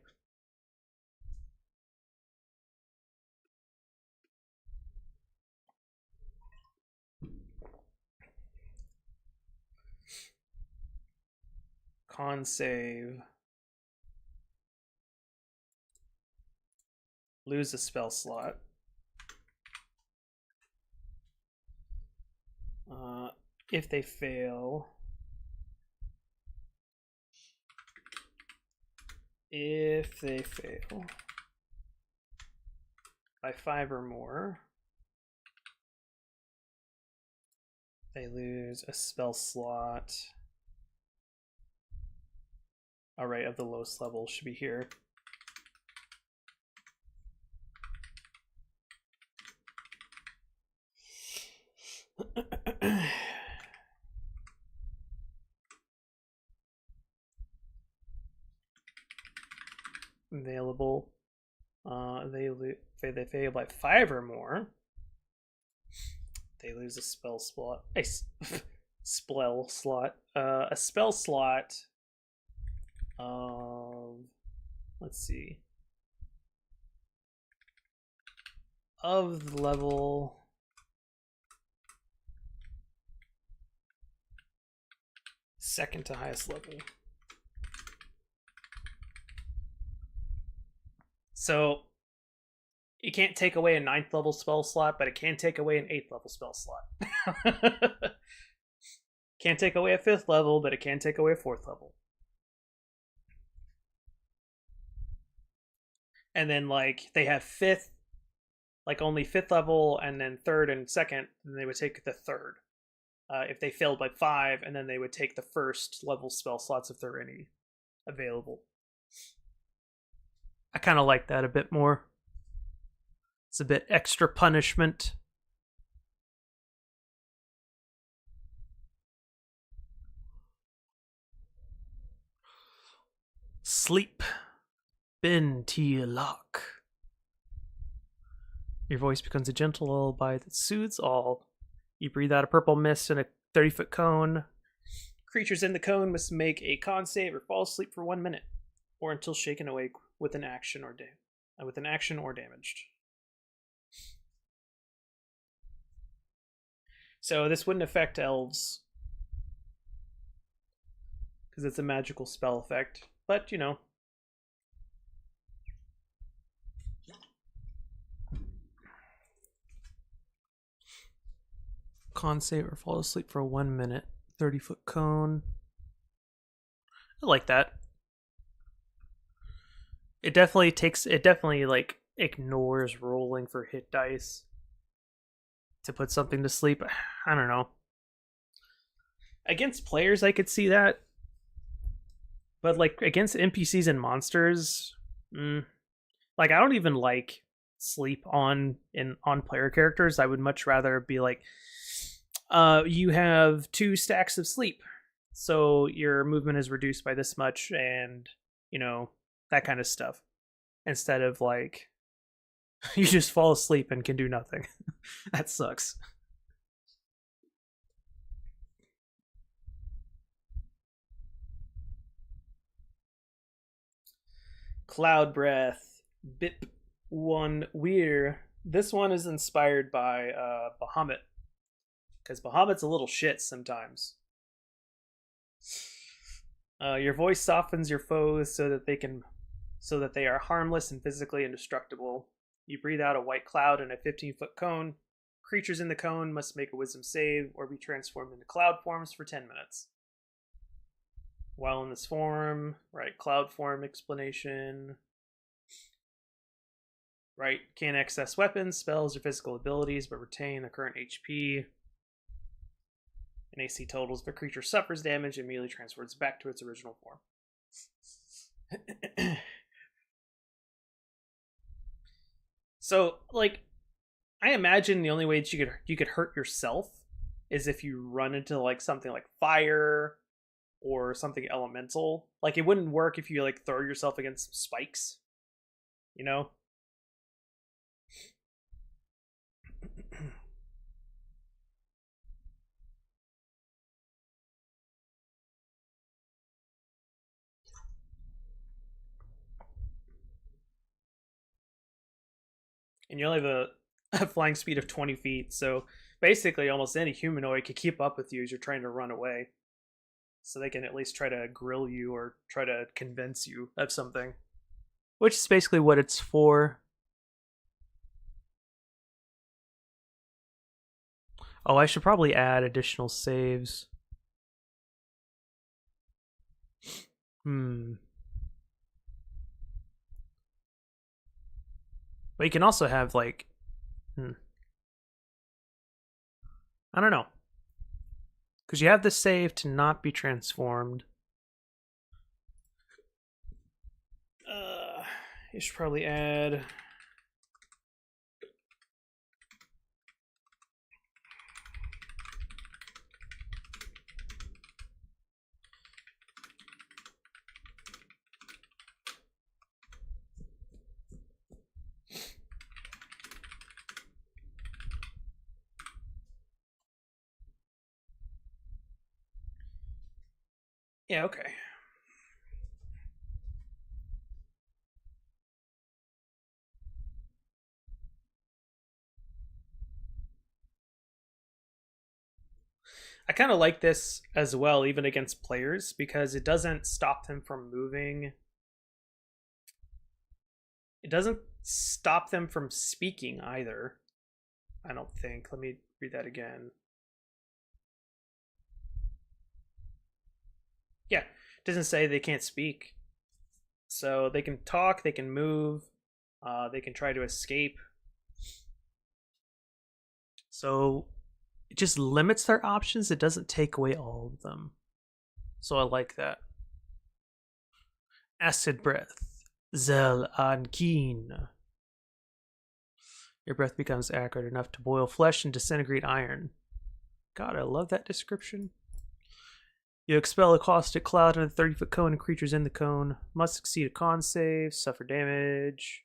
Con save. Lose a spell slot. If they fail. If they fail by 5 or more, they lose a spell slot. All right, of the lowest level should be here. Available. They fail by 5 or more. They lose a spell slot. Spell slot. A spell slot of, let's see, of the level second to highest level. So you can't take away a 9th level spell slot, but it can take away an 8th level spell slot. Can't take away a 5th level, but it can take away a 4th level. And then like they have 5th, like only 5th level, and then 3rd and 2nd, then they would take the 3rd. If they failed by 5, and then they would take the 1st level spell slots if there are any available. I kind of like that a bit more. It's a bit extra punishment. Sleep. Ben T-Lock. Your voice becomes a gentle lullaby that soothes all. You breathe out a purple mist in a 30-foot cone. Creatures in the cone must make a con save or fall asleep for 1 minute, or until shaken awake with an action or damaged. So this wouldn't affect elves because it's a magical spell effect, but you know. Con save or fall asleep for 1 minute. 30-foot cone. I like that. It definitely like ignores rolling for hit dice to put something to sleep. I don't know. Against players I could see that. But like against NPCs and monsters, like I don't even like sleep on player characters. I would much rather be like, you have 2 stacks of sleep, so your movement is reduced by this much, and you know, that kind of stuff, instead of like you just fall asleep and can do nothing. That sucks. Cloud Breath, Bip 1 Weir. This one is inspired by Bahamut, because Bahamut's a little shit sometimes. Your voice softens your foes so that they are harmless and physically indestructible. You breathe out a white cloud in a 15-foot cone. Creatures in the cone must make a wisdom save or be transformed into cloud forms for 10 minutes. While in this form, right, cloud form explanation. Right, can't access weapons, spells, or physical abilities, but retain the current HP and AC totals. If a creature suffers damage, it immediately transfers back to its original form. So, like, I imagine the only way that you could hurt yourself is if you run into like something like fire or something elemental. Like, it wouldn't work if you like throw yourself against some spikes, you know? And you only have a flying speed of 20 feet, so basically almost any humanoid could keep up with you as you're trying to run away. So they can at least try to grill you or try to convince you of something. Which is basically what it's for. Oh, I should probably add additional saves. But you can also have like, I don't know, because you have the save to not be transformed. You should probably add. Yeah, okay. I kind of like this as well, even against players, because it doesn't stop them from moving. It doesn't stop them from speaking either, I don't think. Let me read that again. Yeah, it doesn't say they can't speak. So they can talk, they can move, they can try to escape. So it just limits their options. It doesn't take away all of them. So I like that. Acid breath. Zel an keen. Your breath becomes acrid enough to boil flesh and disintegrate iron. God, I love that description. You expel a caustic cloud in a 30-foot cone, and creatures in the cone must succeed a con save, suffer damage.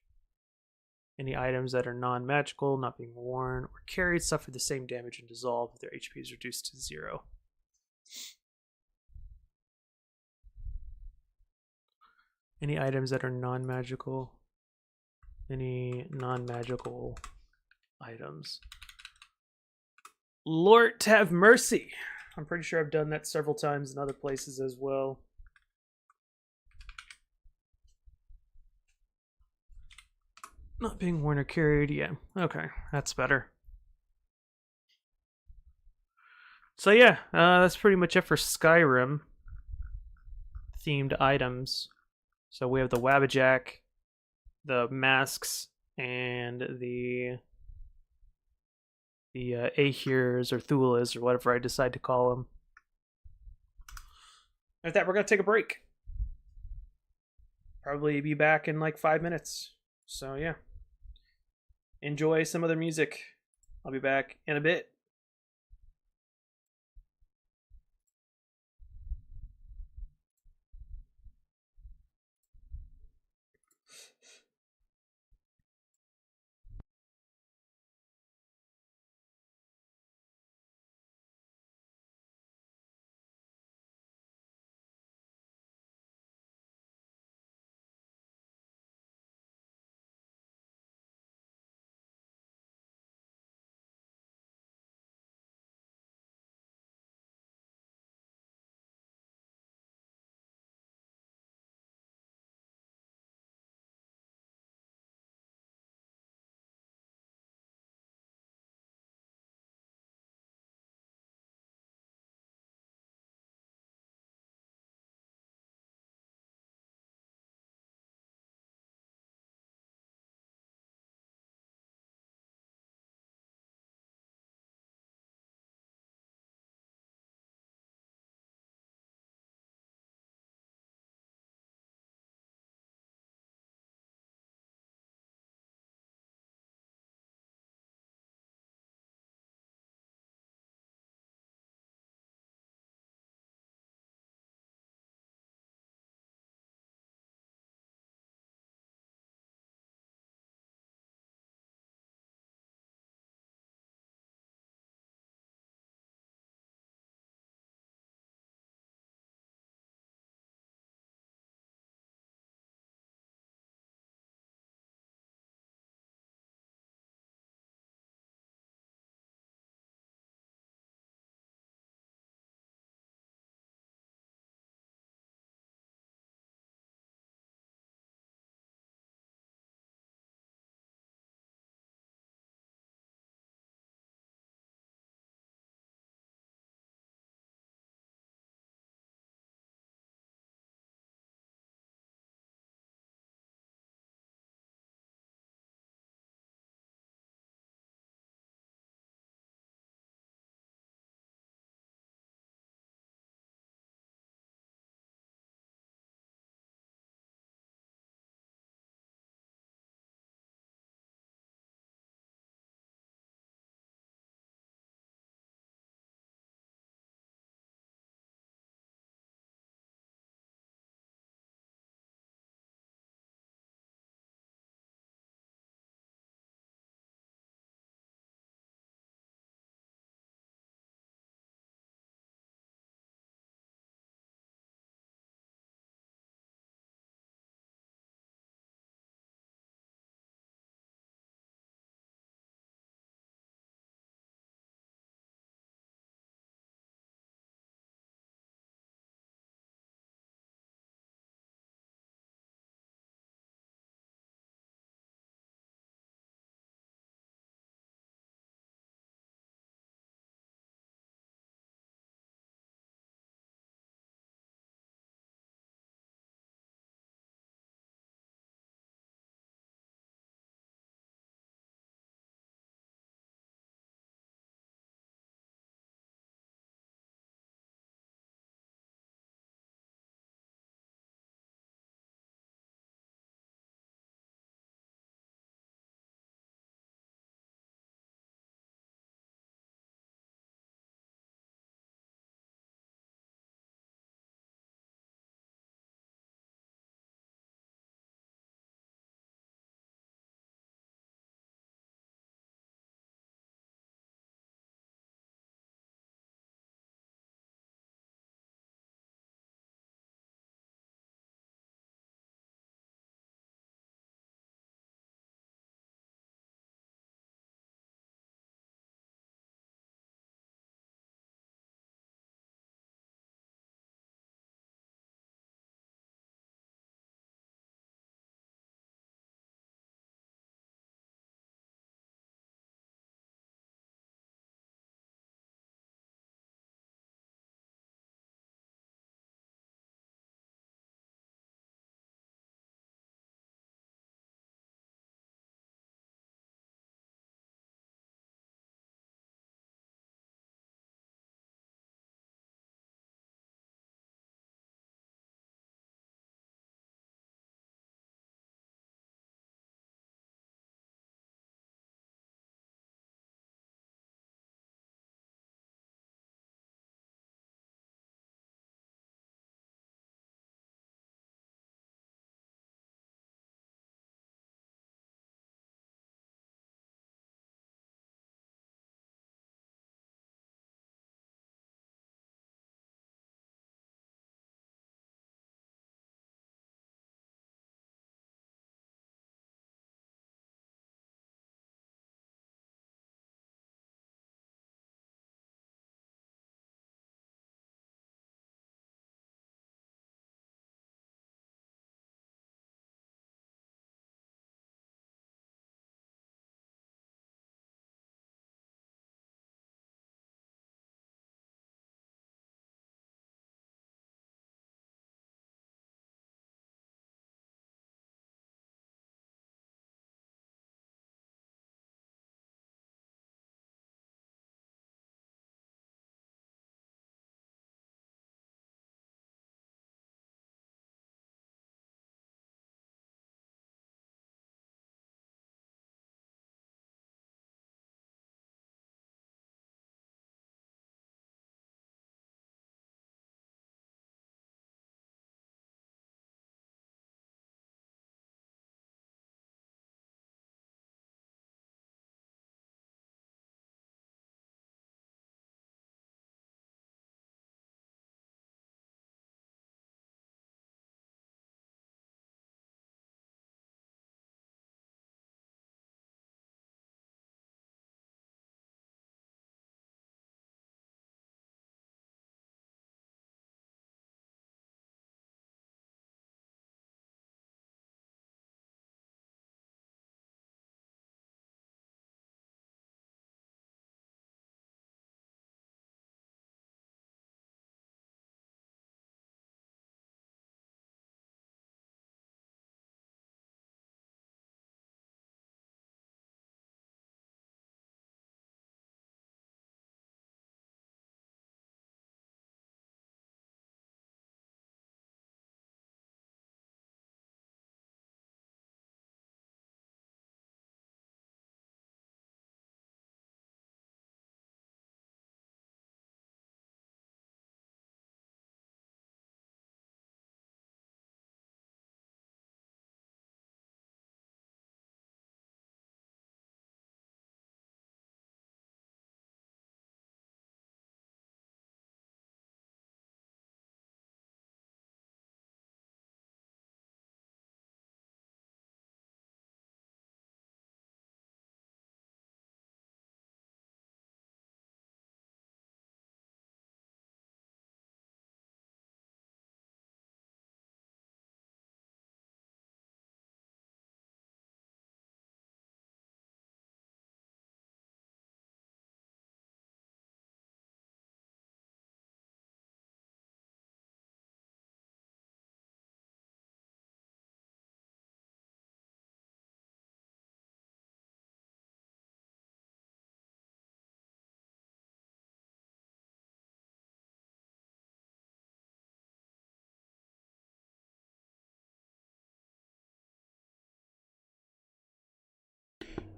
Any items that are non-magical, not being worn or carried, suffer the same damage and dissolve if their HP is reduced to 0. Any items that are non-magical? Any non-magical items? Lord have mercy. I'm pretty sure I've done that several times in other places as well. Not being worn or carried, yeah. Okay, that's better. So yeah, that's pretty much it for Skyrim themed items. So we have the Wabbajack, the masks, and the Ahirs or Thulas or whatever I decide to call them. With that, we're gonna take a break. Probably be back in like 5 minutes. So yeah, enjoy some other music. I'll be back in a bit.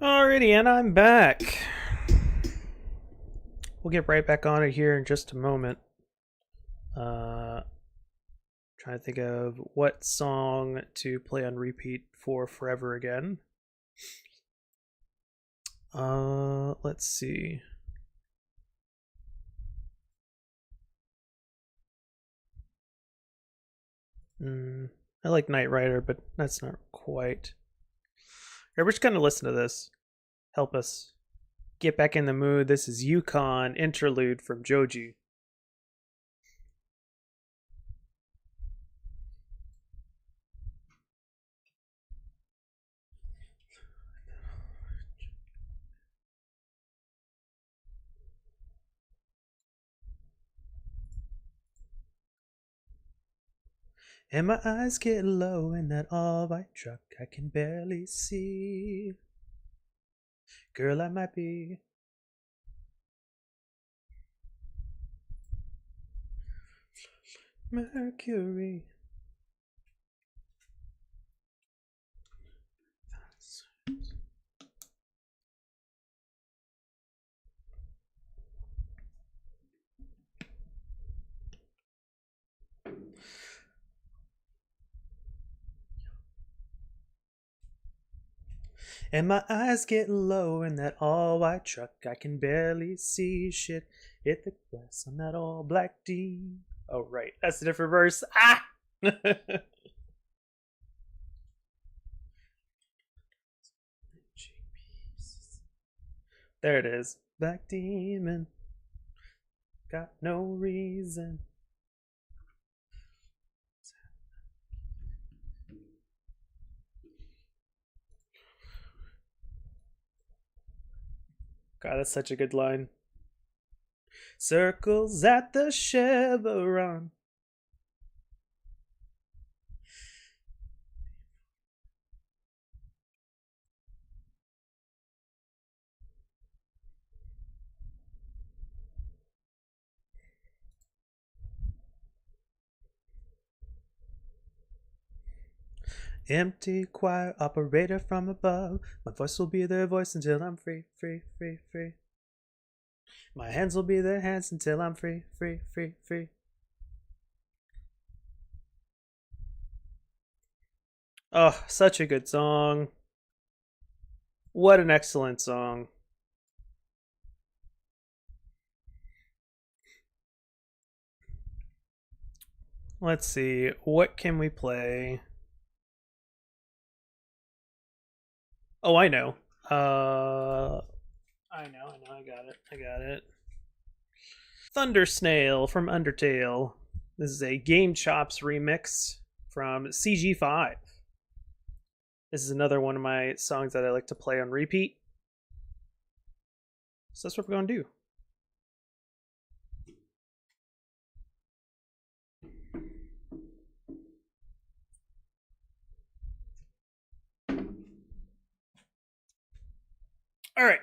Alrighty, and I'm back. We'll get right back on it here in just a moment. Trying to think of what song to play on repeat for forever again. Let's see. I like Knight Rider, but that's not quite. We're just gonna listen to this. Help us get back in the mood. This is Yukon Interlude from Joji. And my eyes get low in that all-white truck I can barely see. Girl, I might be Mercury. And my eyes get low in that all-white truck I can barely see shit. Hit the glass on that all-black D. Oh, right. That's a different verse. Ah! There it is. Black demon. Got no reason. God, that's such a good line. Circles at the Chevron. Empty choir operator from above. My voice will be their voice until I'm free, free, free, free. My hands will be their hands until I'm free, free, free, free. Oh, such a good song. What an excellent song. Let's see, what can we play? Oh, I know. I got it. Thunder Snail from Undertale. This is a Game Chops remix from CG5. This is another one of my songs that I like to play on repeat. So that's what we're going to do. All right.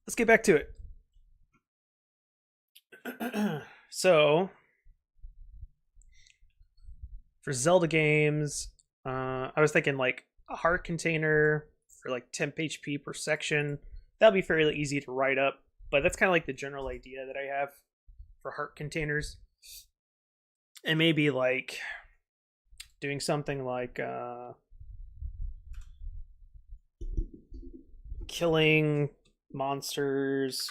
Let's get back to it. So, for Zelda games, I was thinking like a heart container for like temp HP per section. That'll be fairly easy to write up, but that's kind of like the general idea that I have for heart containers. And maybe like doing something like killing monsters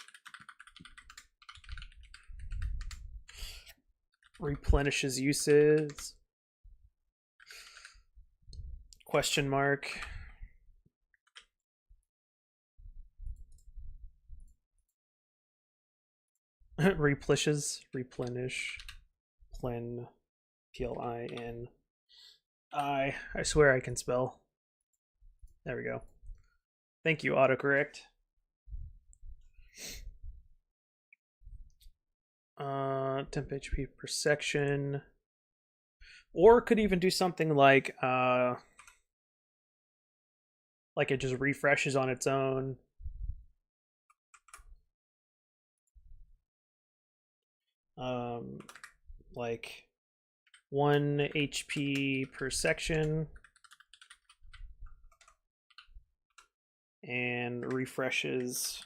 replenishes uses question mark replenish plen plin I swear I can spell. There we go. Thank you, autocorrect. Temp HP per section. Or could even do something like it just refreshes on its own. Like 1 HP per section. and refreshes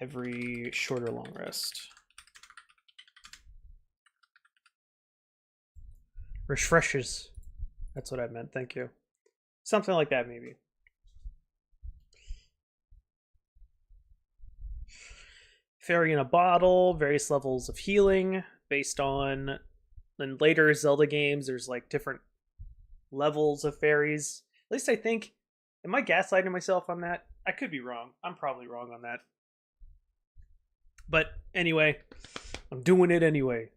every short or long rest. Refreshes. That's what I meant. Thank you. Something like that, maybe. Fairy in a bottle, various levels of healing based on. In later Zelda games, there's like different levels of fairies. At least I think. Am I gaslighting myself on that? I could be wrong. I'm probably wrong on that. But anyway, I'm doing it anyway.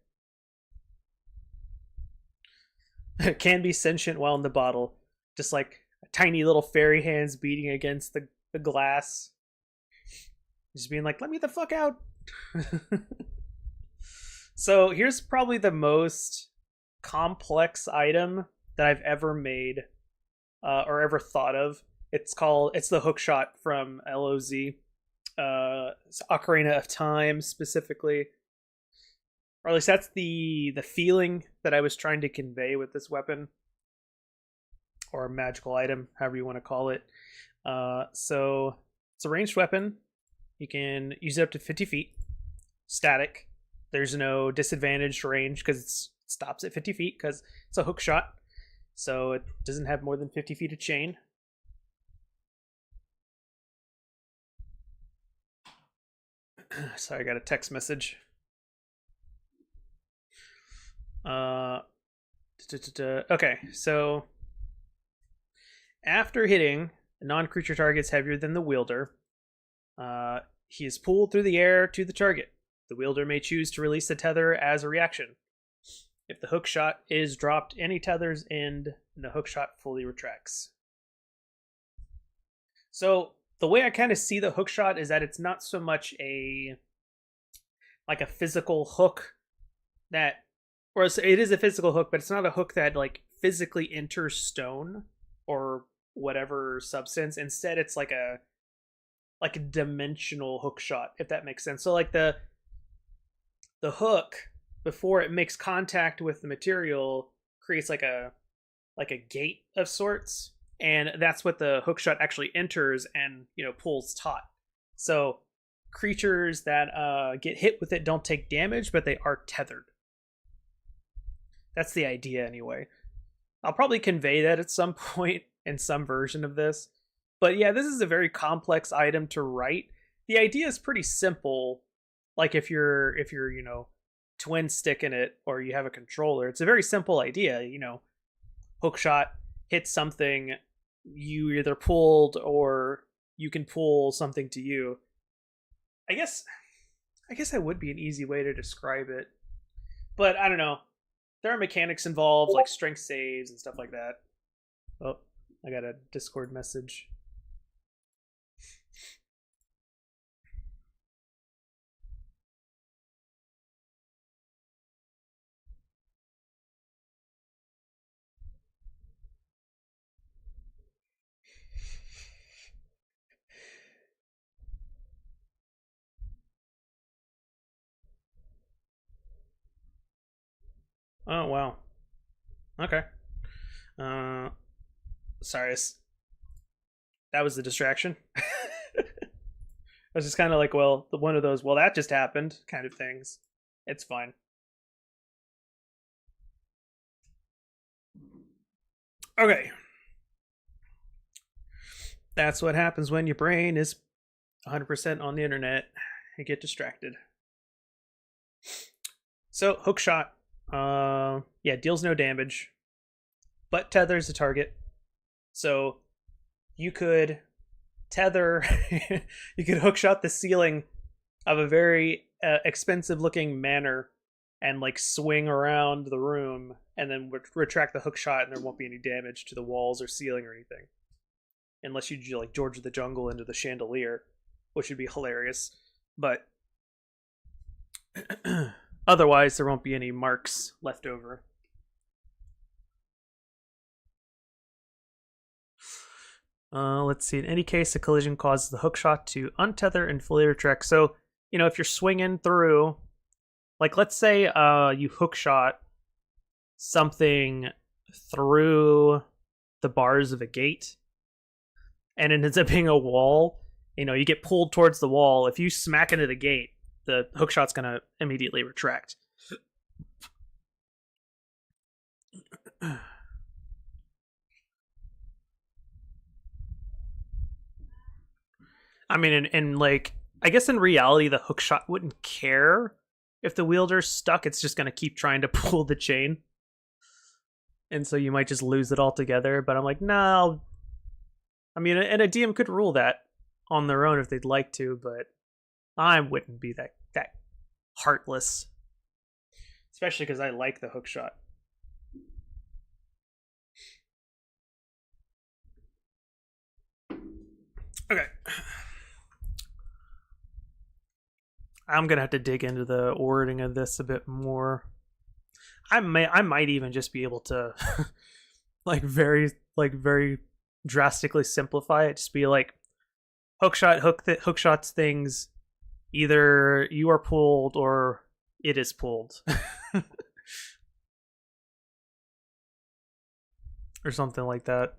It can be sentient while in the bottle. Just like tiny little fairy hands beating against the glass. Just being like, let me the fuck out. So here's probably the most complex item that I've ever made or ever thought of. It's the hook shot from LOZ. It's Ocarina of Time specifically. Or at least that's the feeling that I was trying to convey with this weapon. Or magical item, however you want to call it. So it's a ranged weapon. You can use it up to 50 feet. Static. There's no disadvantaged range because it stops at 50 feet because it's a hook shot. So it doesn't have more than 50 feet of chain. Sorry, I got a text message. Okay, so after hitting a non-creature targets heavier than the wielder, he is pulled through the air to the target. The wielder may choose to release the tether as a reaction. If the hook shot is dropped, any tethers end, and the hook shot fully retracts. So the way I kind of see the hook shot is that it's not so much a physical hook that, or it is a physical hook, but it's not a hook that like physically enters stone or whatever substance. Instead, it's like a dimensional hook shot, if that makes sense. So like the hook, before it makes contact with the material, creates like a gate of sorts, and that's what the hook shot actually enters and pulls taut. So creatures that get hit with it don't take damage, but they are tethered. That's the idea anyway. I'll probably convey that at some point in some version of this. But yeah, this is a very complex item to write. The idea is pretty simple. Like if you're twin sticking it or you have a controller, it's a very simple idea. Hook shot hits something, you either pulled or you can pull something to you. I guess that would be an easy way to describe it. But I don't know. There are mechanics involved, like strength saves and stuff like that. Oh, I got a Discord message. Oh, wow. Okay. Sorry. That was the distraction. I was just kind of like, well, one of those, well, that just happened kind of things. It's fine. Okay. That's what happens when your brain is 100% on the internet. You get distracted. So, hook shot. Yeah, deals no damage, but tethers the target. So you could tether, you could hookshot the ceiling of a very expensive looking manor and like swing around the room and then retract the hookshot, and there won't be any damage to the walls or ceiling or anything, unless you do like George of the Jungle into the chandelier, which would be hilarious. But otherwise, there won't be any marks left over. Let's see. In any case, a collision causes the hookshot to untether and fully retract. So, if you're swinging through, like let's say you hookshot something through the bars of a gate, and it ends up being a wall, you get pulled towards the wall. If you smack into the gate, the hookshot's gonna immediately retract. I mean, and like, I guess in reality, the hookshot wouldn't care if the wielder's stuck. It's just gonna keep trying to pull the chain, and so you might just lose it altogether. But I'm like, no. I mean, and a DM could rule that on their own if they'd like to, but I wouldn't be that heartless, especially because I like the hookshot. Okay. I'm gonna have to dig into the wording of this a bit more. I might even just be able to very drastically simplify it. Just be like, hookshots things, either you are pulled or it is pulled. Or something like that.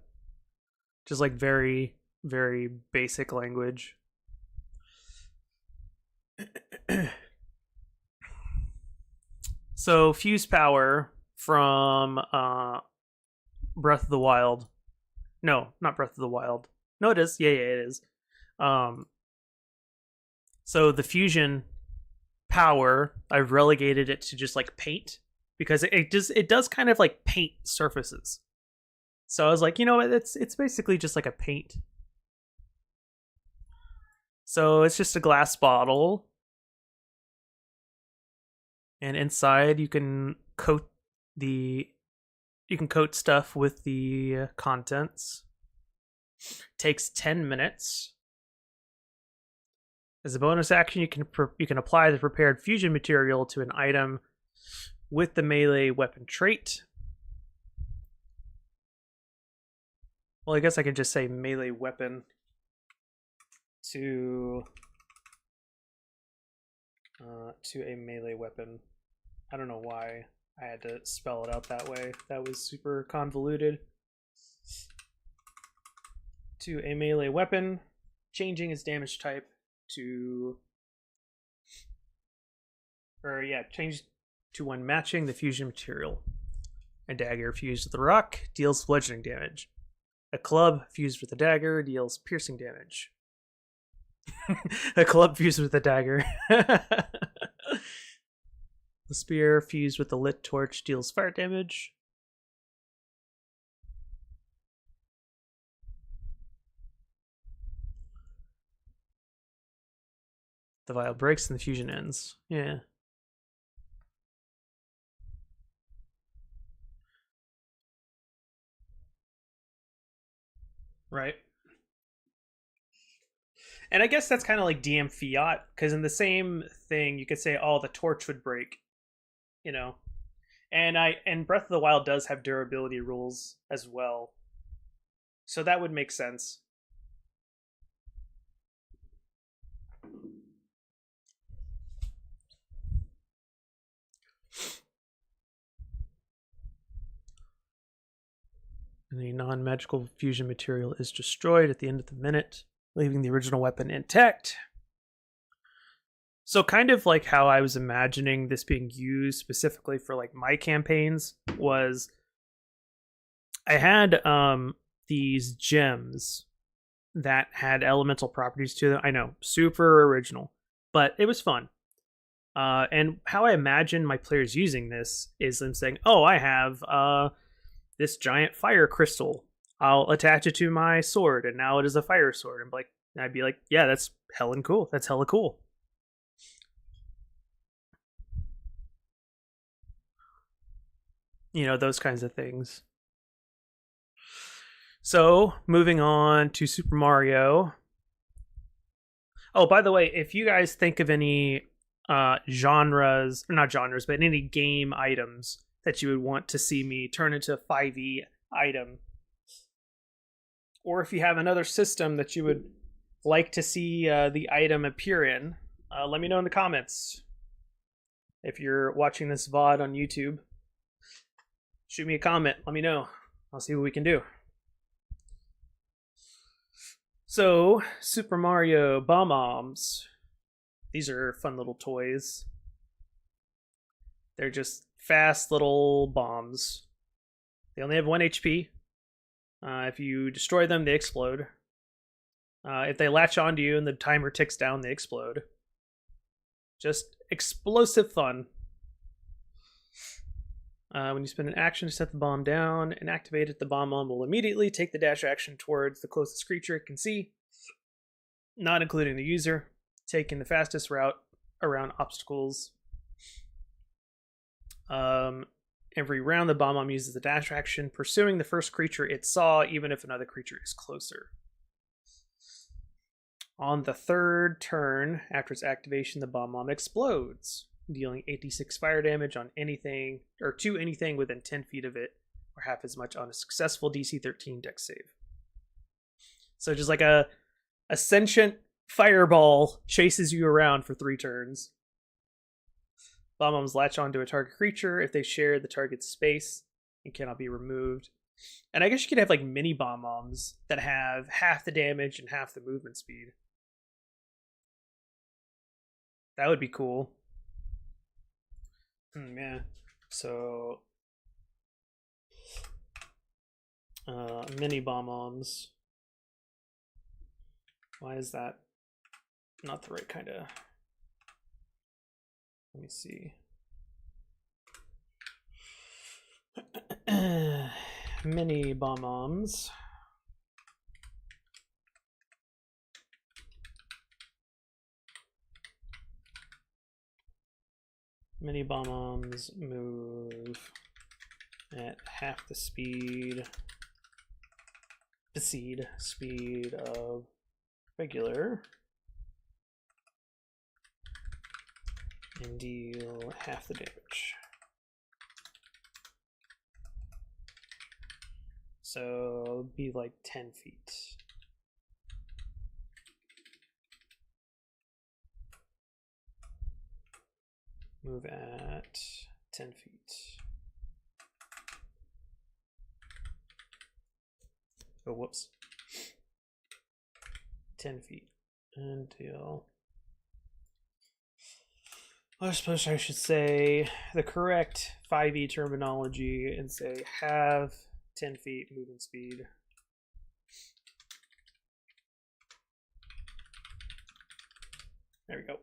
Just like very, very basic language. So fuse power from Breath of the Wild. No, not Breath of the Wild. No, it is. Yeah, it is. So the fusion power, I've relegated it to just like paint, because it does kind of like paint surfaces. So I was like, it's basically just like a paint. So it's just a glass bottle, and inside you can coat stuff with the contents. Takes 10 minutes. As a bonus action, you can apply the prepared fusion material to an item with the melee weapon trait. Well, I guess I could just say melee weapon to a melee weapon. I don't know why I had to spell it out that way. That was super convoluted. To a melee weapon, changing its damage type to, change to one matching the fusion material. A dagger fused with a rock deals bludgeoning damage. A club fused with a dagger deals piercing damage. A club fused with a dagger. The spear fused with a lit torch deals fire damage. The vial breaks and the fusion ends. Yeah. Right. And I guess that's kind of like DM Fiat, because in the same thing, you could say, oh, the torch would break, And Breath of the Wild does have durability rules as well. So that would make sense. And the non-magical fusion material is destroyed at the end of the minute, leaving the original weapon intact. So kind of like how I was imagining this being used specifically for like my campaigns was, I had these gems that had elemental properties to them. I know, super original, but it was fun. And how I imagine my players using this is them saying, oh, I have this giant fire crystal. I'll attach it to my sword, and now it is a fire sword. And I'd be like, yeah, that's hella cool. That's hella cool. Those kinds of things. So, moving on to Super Mario. Oh, by the way, if you guys think of any not genres, but any game items that you would want to see me turn into a 5e item, or if you have another system that you would like to see the item appear in, let me know in the comments. If you're watching this VOD on YouTube, shoot me a comment. Let me know. I'll see what we can do. So, Super Mario Bomb-Ombs. These are fun little toys. They're just fast little bombs. They only have 1 HP. If you destroy them, they explode. If they latch onto you and the timer ticks down, they explode. Just explosive fun. When you spend an action to set the bomb down and activate it, the bomb will immediately take the dash action towards the closest creature it can see, not including the user, taking the fastest route around obstacles. Every round, the bomb uses the dash action, pursuing the first creature it saw, even if another creature is closer. On the third turn, after its activation, the bomb explodes, dealing 86 fire damage on anything, or to anything within 10 feet of it, or half as much on a successful DC 13 dex save. So just like a sentient fireball chases you around for 3 turns. Bomb-bombs latch onto a target creature if they share the target's space and cannot be removed. And I guess you could have like mini bomb-bombs that have half the damage and half the movement speed. That would be cool. Yeah. So mini bomb-bombs. Why is that not the right kind of... Let me see. Mini bomb-bombs. Mini bomb-bombs move at half the speed of regular and deal half the damage. So be like 10 feet. Move at 10 feet. Oh, whoops. 10 feet until... I suppose I should say the correct 5e terminology and say have 10 feet movement speed. There we go.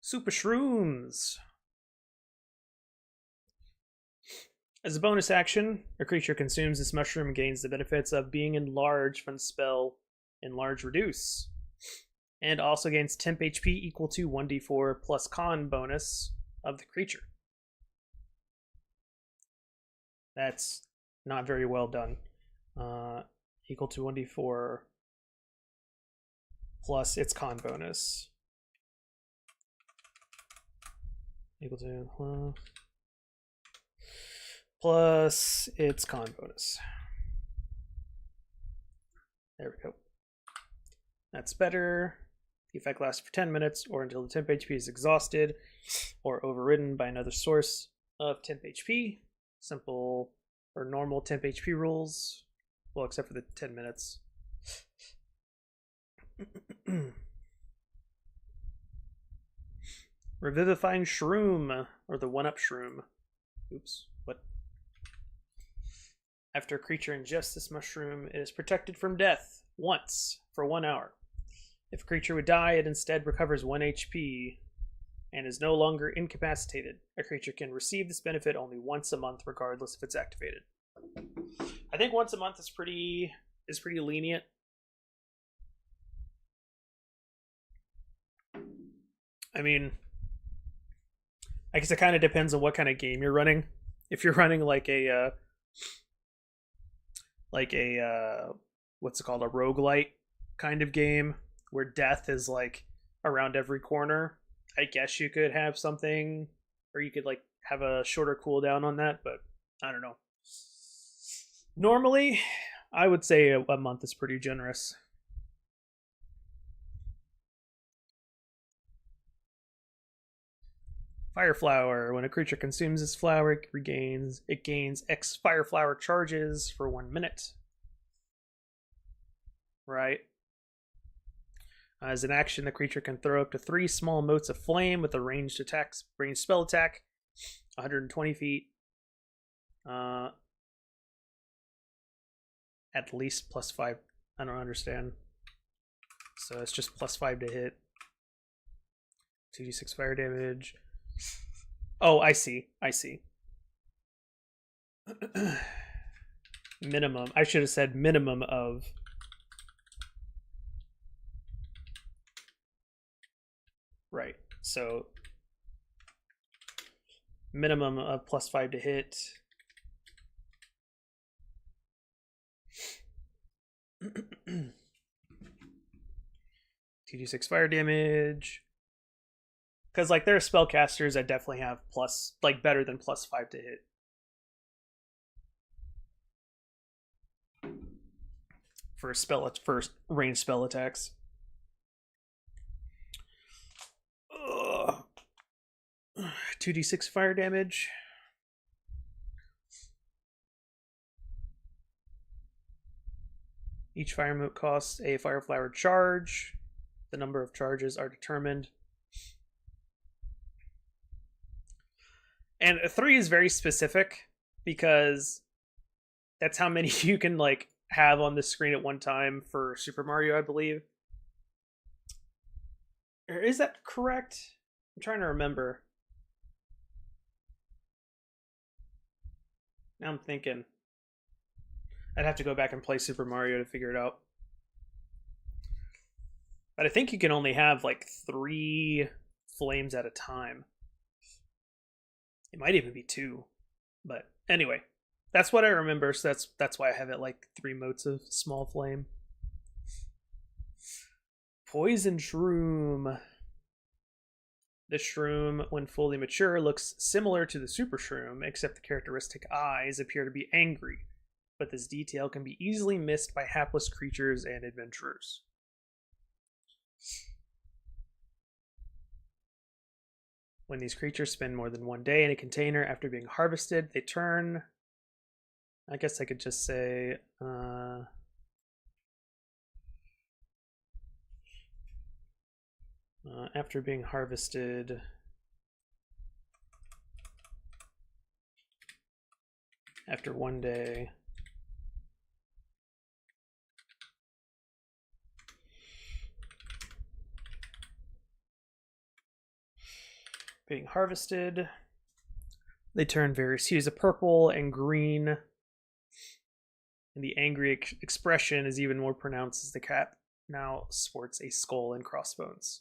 Super Shrooms. As a bonus action, a creature consumes this mushroom and gains the benefits of being enlarged from the spell Enlarge Reduce, and also gains temp HP equal to 1d4 plus con bonus of the creature. That's not very well done. Equal to 1d4 plus its con bonus. Equal to plus its con bonus. There we go. That's better. The effect lasts for 10 minutes or until the temp HP is exhausted or overridden by another source of temp HP. Simple or normal temp HP rules. Well, except for the 10 minutes. Revivifying Shroom, or the 1-up Shroom. Oops, what? After a creature ingests this mushroom, it is protected from death once for 1 hour. If a creature would die, it instead recovers 1 HP and is no longer incapacitated. A creature can receive this benefit only once a month, regardless if it's activated. I think once a month is pretty lenient. I mean, I guess it kind of depends on what kind of game you're running. If you're running like a what's it called, a roguelite kind of game where death is like around every corner, I guess you could have something, or you could like have a shorter cooldown on that, but I don't know. Normally, I would say a month is pretty generous. Fire Flower. When a creature consumes this flower, it gains X Fire Flower charges for 1 minute. right? As an action, the creature can throw up to 3 small motes of flame with a ranged spell attack, 120 feet. At least +5. I don't understand. So it's just +5 to hit. 2d6 fire damage. Oh, I see. Minimum. I should have said minimum of. Right. So minimum of +5 to hit. 2d6 fire damage. Because like there are spellcasters that definitely have better than +5 to hit. For ranged spell attacks. 2d6 fire damage. Each fire mote costs a fire flower charge. The number of charges are determined. And 3 is very specific because that's how many you can like have on the screen at one time for Super Mario, I believe. Or is that correct? I'm trying to remember. Now I'm thinking. I'd have to go back and play Super Mario to figure it out. But I think you can only have like 3 flames at a time. It might even be 2. But anyway, that's what I remember. So that's why I have it like 3 motes of small flame. Poison Shroom. This shroom, when fully mature, looks similar to the Super Shroom, except the characteristic eyes appear to be angry. But this detail can be easily missed by hapless creatures and adventurers. When these creatures spend more than 1 day in a container after being harvested, they turn... I guess I could just say... after being harvested... After 1 day... being harvested, they turn various hues of purple and green, and the angry expression is even more pronounced as the cat now sports a skull and crossbones.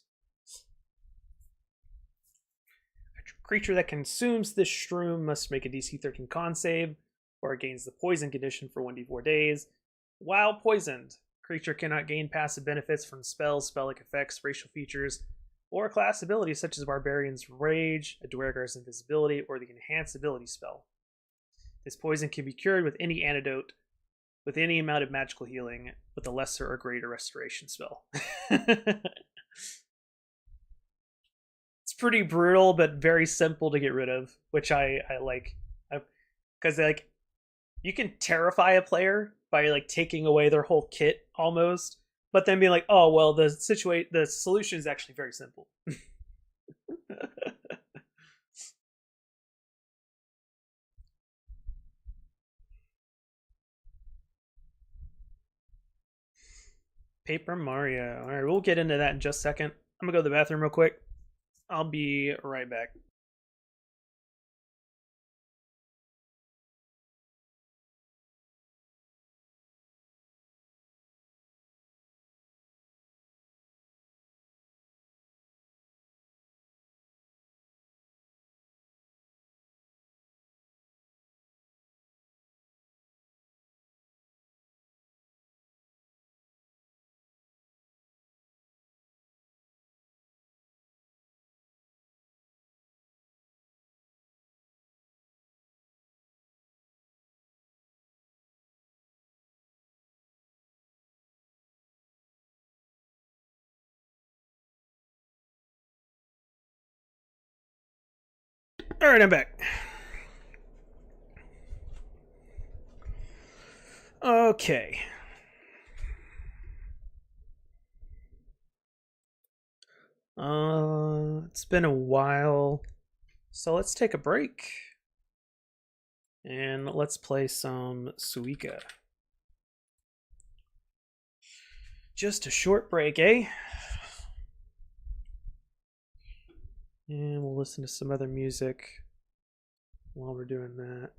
A creature that consumes this shroom must make a DC 13 con save, or it gains the poison condition for 1d4 days. While poisoned, creature cannot gain passive benefits from spells, spell-like effects, racial features, or class abilities such as Barbarian's Rage, a Dwergar's Invisibility, or the Enhance Ability spell. This poison can be cured with any antidote, with any amount of magical healing, with a lesser or greater restoration spell. It's pretty brutal, but very simple to get rid of, which I like. Because like, you can terrify a player by like taking away their whole kit almost, but then being like, oh, well, the solution is actually very simple. Paper Mario. All right, we'll get into that in just a second. I'm going to go to the bathroom real quick. I'll be right back. All right, I'm back. Okay. It's been a while, so let's take a break and let's play some Suika. Just a short break, eh? And we'll listen to some other music while we're doing that.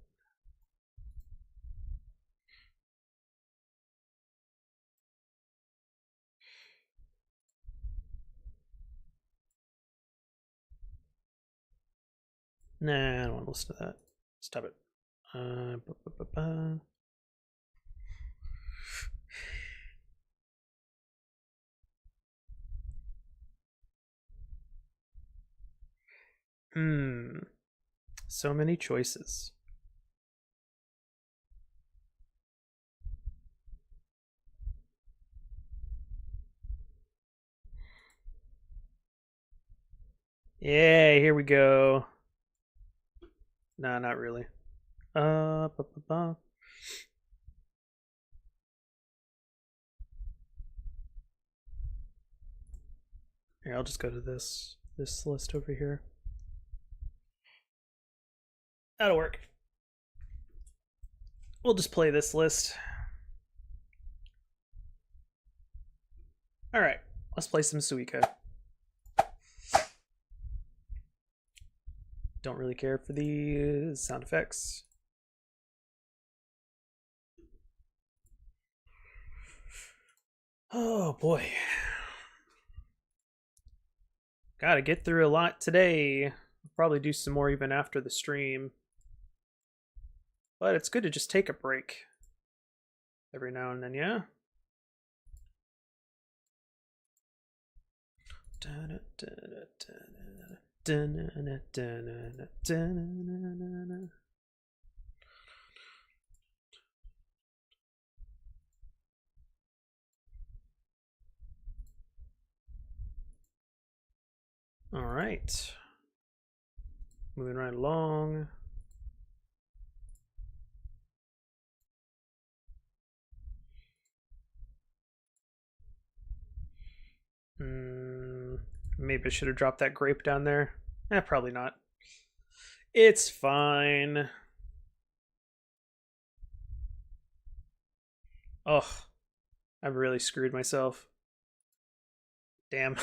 Nah, I don't want to listen to that. Stop it. So many choices. Yeah, here we go. Nah, not really. Ba, ba, ba. Here, I'll just go to this list over here. That'll work. We'll just play this list. All right, let's play some Suika. Don't really care for the sound effects. Oh boy. Gotta get through a lot today. I'll probably do some more even after the stream. But it's good to just take a break every now and then, yeah? All right. Moving right along. Maybe I should have dropped that grape down there. Probably not. It's fine. Oh, I've really screwed myself. Damn.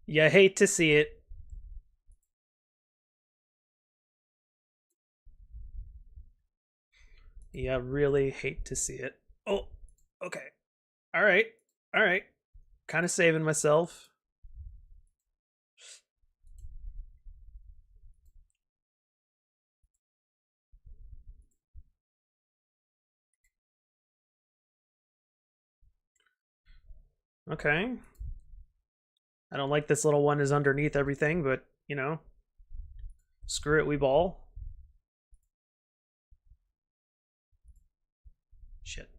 You hate to see it. You really hate to see it. Oh, okay. All right. All right. Kind of saving myself. Okay. I don't like this little one is underneath everything, but, you know, screw it, we ball. Shit.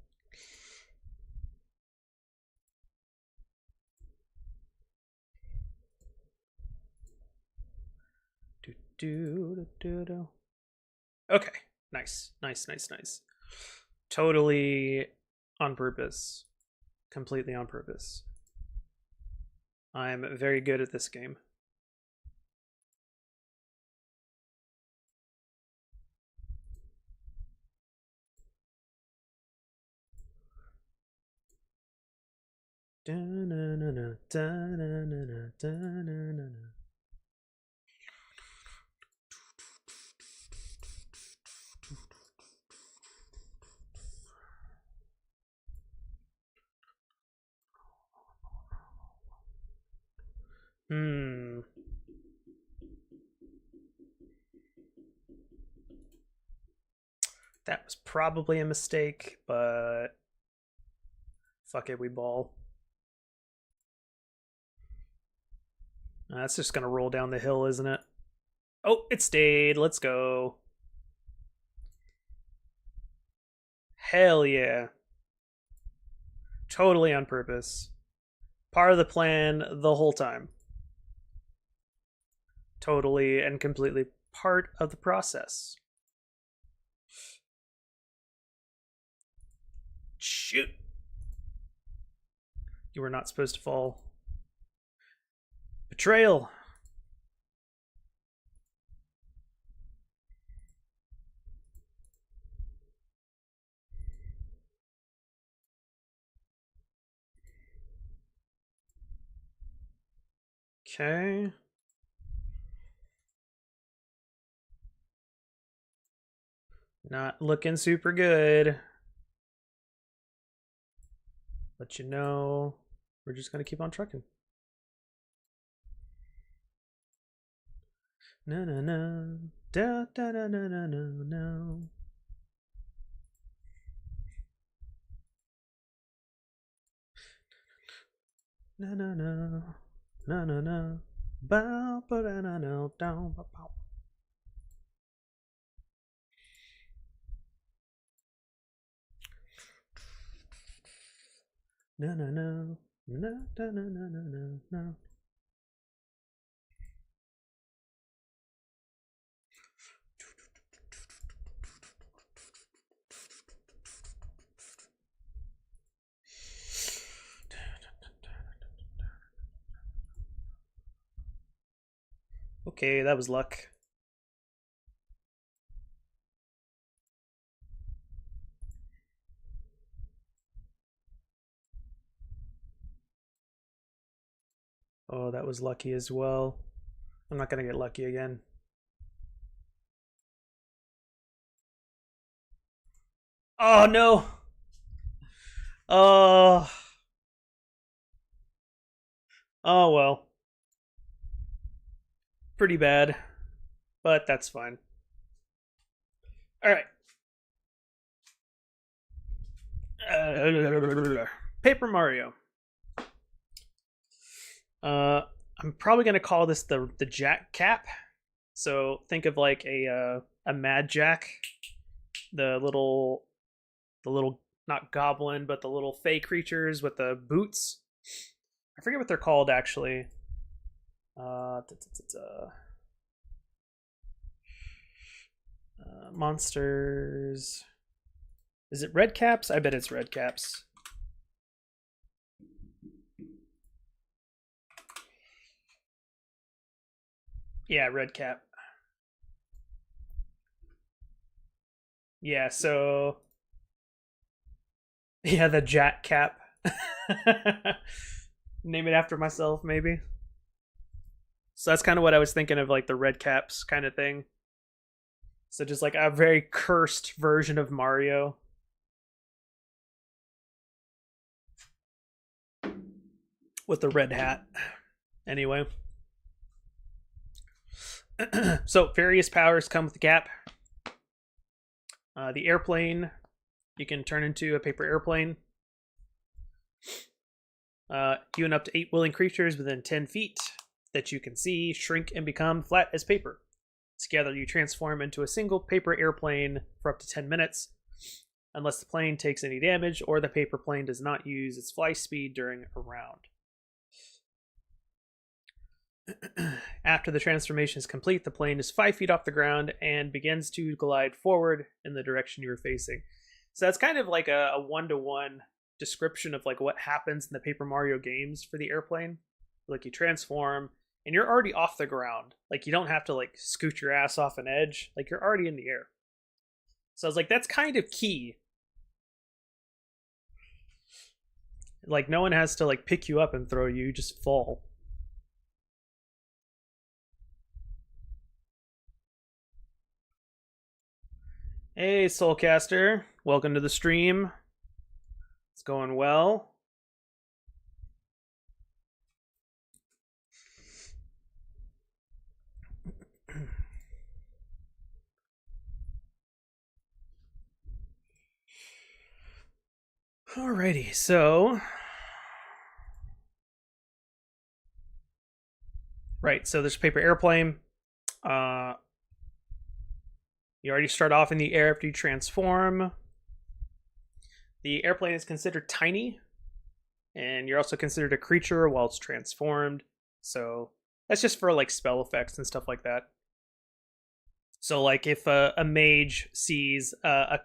Okay. Nice. Nice, nice, nice. Totally on purpose. Completely on purpose. I'm very good at this game. That was probably a mistake, but fuck it, we ball. That's just gonna roll down the hill, isn't it? Oh, it stayed. Let's go. Hell yeah. Totally on purpose. Part of the plan the whole time. Totally and completely part of the process. Shoot. You were not supposed to fall. Betrayal. Okay. Not looking super good. But you know, we're just gonna keep on trucking. No, no, no. Da, da, da, no, no, no, no. No, no, no. No, no, no. Bow, ba, da, no, no, down, ba, bow. No, no, no. No, no, no, no, no, no, no. Okay, that was luck. Oh, that was lucky as well. I'm not gonna get lucky again. Oh no. Oh. Oh well. Pretty bad, but that's fine. All right. Paper Mario. I'm probably gonna call this the Jack Cap. So think of like a Mad Jack, the little not goblin, but the little fey creatures with the boots. I forget what they're called actually. Monsters. Is it red caps? I bet it's red caps. Yeah, red cap. Yeah, so yeah, the Jack Cap. Name it after myself, maybe. So that's kind of what I was thinking of, like the red caps kind of thing. So just like a very cursed version of Mario. With the red hat. Anyway. So various powers come with the cap. The airplane, you can turn into a paper airplane. You and up to 8 willing creatures within 10 feet that you can see shrink and become flat as paper. Together, you transform into a single paper airplane for up to 10 minutes, unless the plane takes any damage or the paper plane does not use its fly speed during a round. After the transformation is complete, the plane is 5 feet off the ground and begins to glide forward in the direction you were facing. So that's kind of like a one-to-one description of like what happens in the Paper Mario games for the airplane. Like you transform and you're already off the ground. Like you don't have to like scoot your ass off an edge. Like you're already in the air. So I was like, that's kind of key. Like no one has to like pick you up and throw you, just fall. Hey, Soulcaster. Welcome to the stream. It's going well. Alrighty, so... Right, so there's paper airplane. You already start off in the air after you transform. The airplane is considered tiny, and you're also considered a creature while it's transformed. So that's just for like spell effects and stuff like that. So like if a mage sees the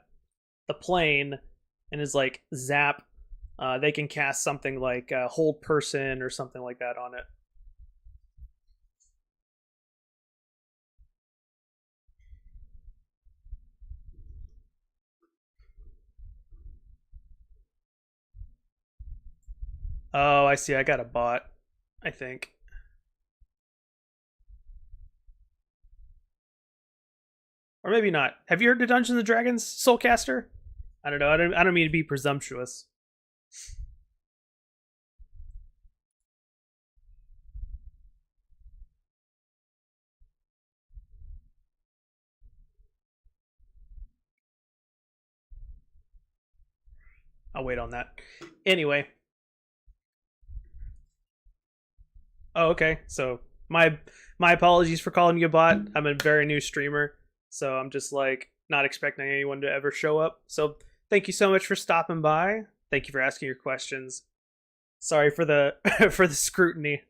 plane and is like zap, they can cast something like hold person or something like that on it. Oh, I see. I got a bot, I think. Or maybe not. Have you heard of Dungeons and Dragons Soulcaster? I don't know. I don't mean to be presumptuous. I'll wait on that. Anyway. Oh, okay. So my apologies for calling you a bot. I'm a very new streamer, so I'm just like not expecting anyone to ever show up. So thank you so much for stopping by. Thank you for asking your questions. Sorry for the for the scrutiny.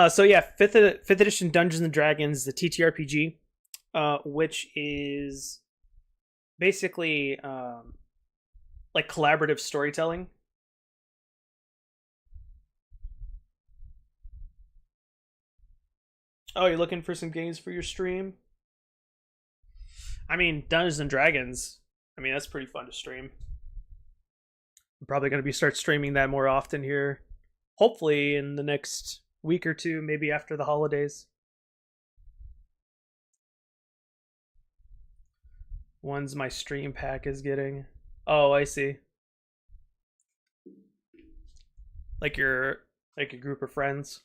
So yeah, fifth edition Dungeons and Dragons, the TTRPG, which is basically like collaborative storytelling. Oh, you're looking for some games for your stream? I mean, Dungeons and Dragons. I mean, that's pretty fun to stream. I'm probably going to be start streaming that more often here. Hopefully in the next week or two, maybe after the holidays. Ones my stream pack is getting. Oh, I see. Like your like a group of friends.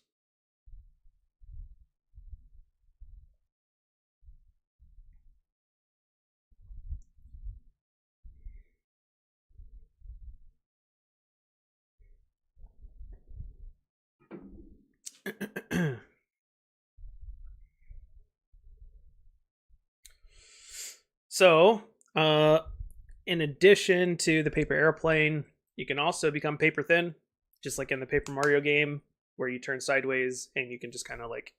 So, in addition to the paper airplane, you can also become paper thin, just like in the Paper Mario game, where you turn sideways and you can just kind of like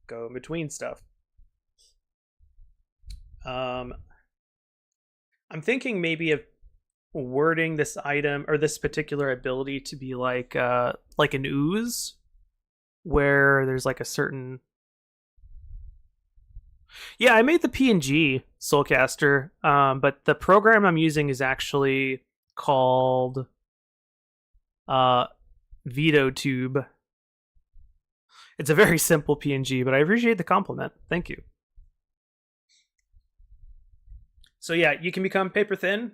go in between stuff. Um, I'm thinking maybe of wording this item or this particular ability to be like an ooze, where there's like a certain. Yeah, I made the PNG Soulcaster, but the program I'm using is actually called uh, VitoTube. It's a very simple PNG, but I appreciate the compliment. Thank you. So yeah, you can become paper thin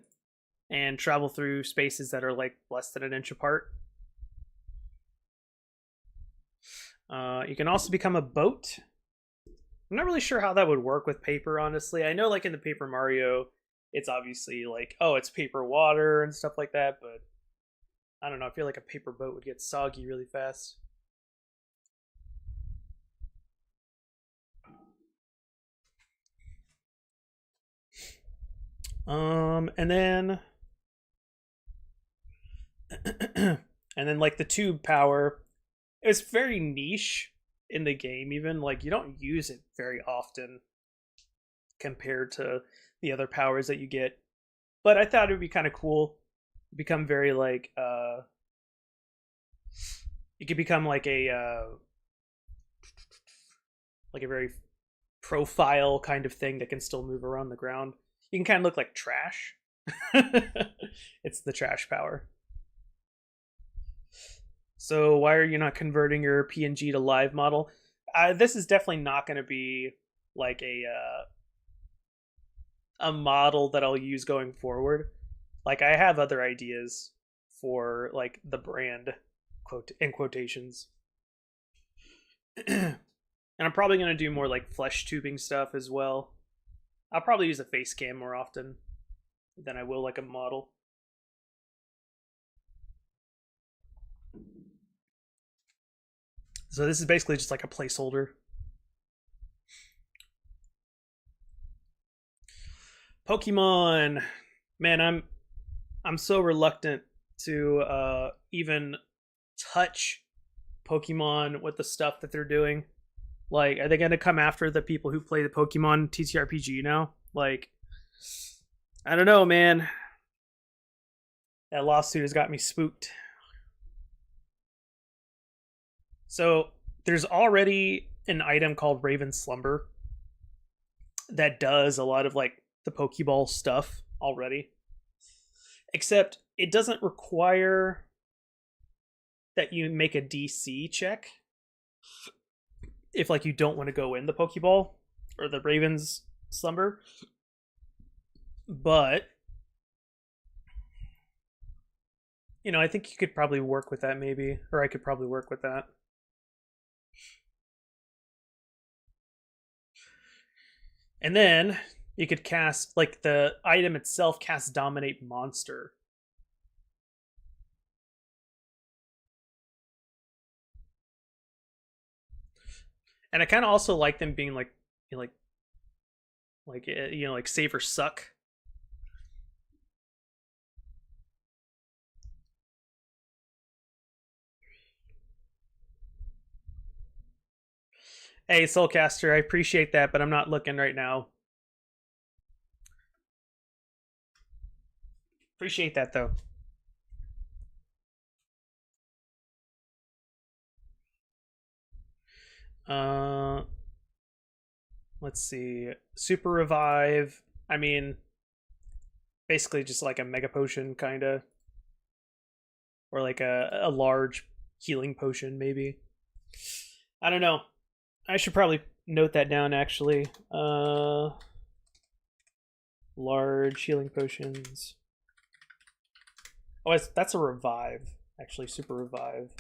and travel through spaces that are like less than an inch apart. You can also become a boat. I'm not really sure how that would work with paper, honestly. I know, like in the Paper Mario, it's obviously like, oh, it's paper water and stuff like that, but I don't know. I feel like a paper boat would get soggy really fast. And then, and then like the tube power, it's very niche in the game. Even like you don't use it very often compared to the other powers that you get. But I thought it would be kind of cool. Become very like you could become like a very profile kind of thing that can still move around the ground. You can kind of look like trash. It's the trash power. So why are you not converting your PNG to live model? This is definitely not going to be like a model that I'll use going forward. Like I have other ideas for like the brand quote in quotations. And I'm probably going to do more like flesh tubing stuff as well. I'll probably use a face cam more often than I will like a model. So this is basically just like a placeholder. Pokemon. Man, I'm so reluctant to even touch Pokemon with the stuff that they're doing. Like, are they going to come after the people who play the Pokemon TTRPG now? Like, I don't know, man. That lawsuit has got me spooked. So, there's already an item called Raven Slumber, that does a lot of like the Pokeball stuff already. Except it doesn't require that you make a DC check if like you don't want to go in the Pokeball or the Raven's Slumber. But you know, I think you could probably work with that maybe, or I could probably work with that. And then you could cast, like, the item itself casts Dominate Monster. And I kind of also like them being like, you know, like save or suck. Hey, Soulcaster, I appreciate that, but I'm not looking right now. Appreciate that though. Let's see. Super Revive. I mean, basically just like a Mega Potion, kind of. Or like a large healing potion, maybe. I don't know. I should probably note that down, actually. Large healing potions. Oh, that's a revive. Actually, super revive.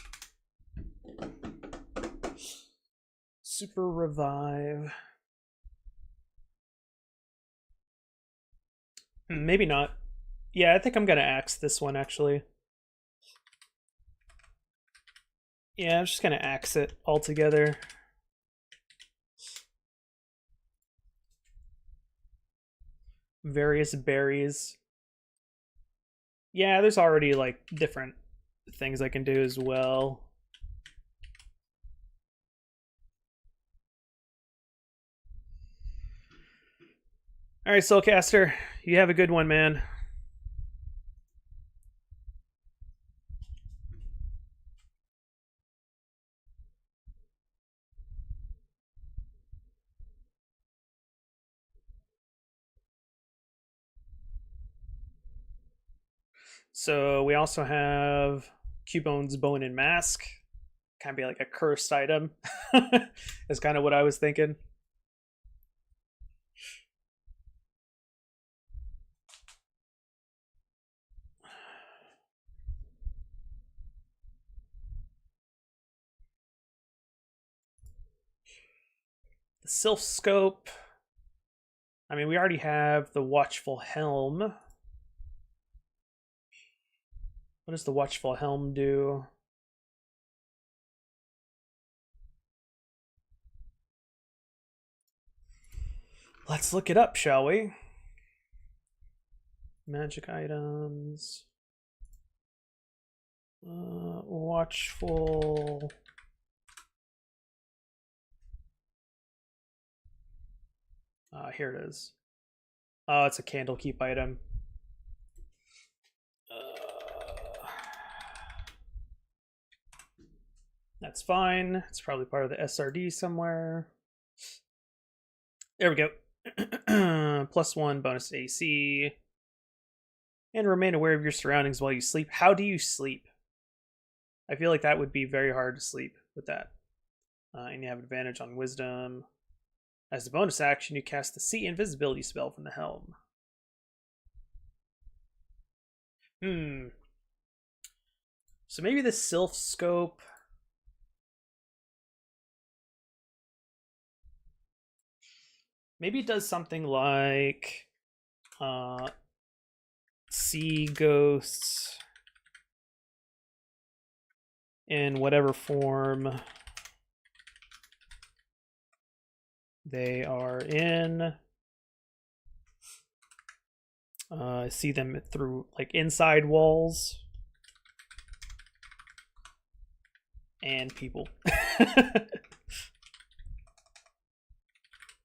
Super revive. Maybe not. Yeah, I think I'm gonna axe this one, actually. Yeah, I'm just gonna axe it altogether. Various berries. Yeah, there's already like different things I can do as well. All right, Soulcaster, you have a good one, man. So we also have Cubone's Bone and Mask. Kind of be like a cursed item. Is kind of what I was thinking. The Sylph Scope. I mean, we already have the Watchful Helm. What does the Watchful Helm do? Let's look it up, shall we? Magic items. Watchful. Here it is. Oh, it's a Candlekeep item. That's fine. It's probably part of the SRD somewhere. There we go. +1 bonus AC. And remain aware of your surroundings while you sleep. How do you sleep? I feel like that would be very hard to sleep with that. And you have advantage on wisdom. As a bonus action, you cast the See Invisibility spell from the helm. So maybe the Sylph Scope. Maybe it does something like see ghosts in whatever form they are in. See them through like inside walls and people.